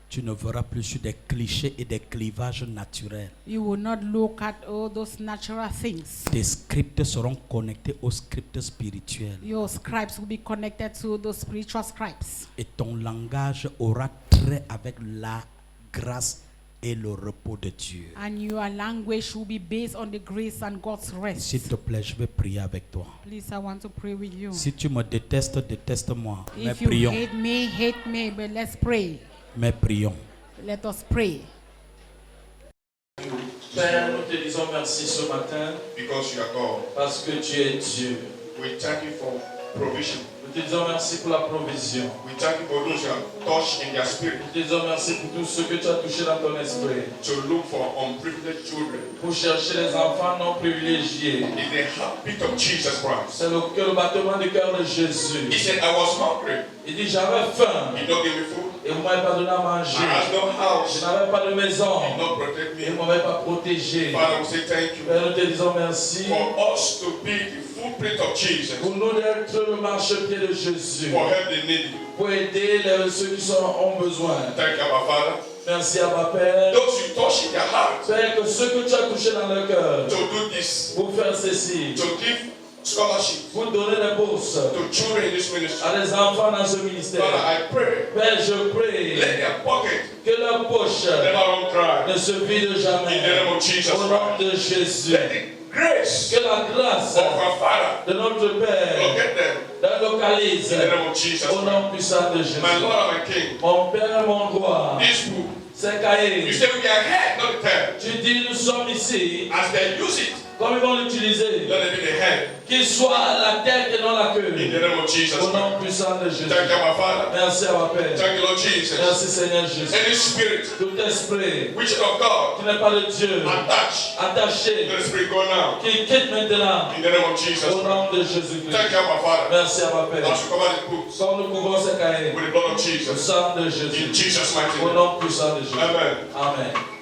tu ne verras plus sur des clichés et des clivages naturels. you will not look at all those natural things. Tes scripts seront connectés aux scripts spirituels. Your scribes will be connected to those spiritual scribes. Et ton langage aura trait avec la grâce et le repos de Dieu. And your language should be based on the grace and God's rest. S'il te plaît, je vais prier avec toi. Please, I want to pray with you. Si tu me détestes, déteste-moi. Mais If you prions. hate me, but let's pray. Mais prions. Let us pray. Père, nous te disons merci ce matin because you are God. parce que tu es Dieu. We thank you for provision. Nous te disons merci pour la provision. We thank you for those who are touched in their spirit Nous te disons merci pour tout ce que tu as touché dans ton esprit. to look for unprivileged children. Pour chercher les enfants non privilégiés. Is the heartbeat of Jesus Christ. C'est le battement du cœur de Jésus. He said, I was hungry. Il dit j'avais faim You don't give me food. et vous ne m'avez pas donné à manger. I had no Je house. n'avais pas de maison You don't protect et me. vous ne m'avez pas protégé. Father, we say thank you Père, nous te disons merci for us to be the footprint of Jesus. pour nous d'être le marchepied de Jésus. For help the needy. Pour aider ceux qui ont besoin. Thank you, our Father. Merci à ma Père. Those you touch in their heart Père, que ceux que tu as touchés dans le cœur, to do this, pour faire ceci, to give scholarship pour donner des bourses to children in this ministry. à des enfants dans ce ministère. Father, I pray, Père, je prie let their pocket que leur poche never run dry. ne se vide In the jamais. name of Jesus Au nom Christ. de Jésus. Let the grace Que la grâce of our Father de notre Père locate them. la localise In the name of Jesus au Christ. nom puissant de My Jésus. Lord and my King, Mon Père et mon roi, this book, ces you cahiers, say we are head, not the tail. tu dis nous sommes ici, As they use it, comme ils vont l'utiliser, let it be the head. qu'il soit la tête et non la queue. In the name of Jesus Au nom Christ. puissant de Jésus. Thank you, my Father. Merci à ma Père. Thank you, Lord Jesus. Merci Seigneur Jésus. Any spirit Tout esprit which is of God, qui n'est pas de Dieu, attached attaché, to the spirit, go now. qui quitte maintenant, In the name of Jesus au Christ. nom de Jésus-Christ. Thank you, my Father. Merci à ma Père. As we cover the books Comme nous couvrons ces cahiers, with the blood of au Jesus. sang de In Jésus, Jesus' mighty au name. nom puissant de Jésus. Amen. Amen.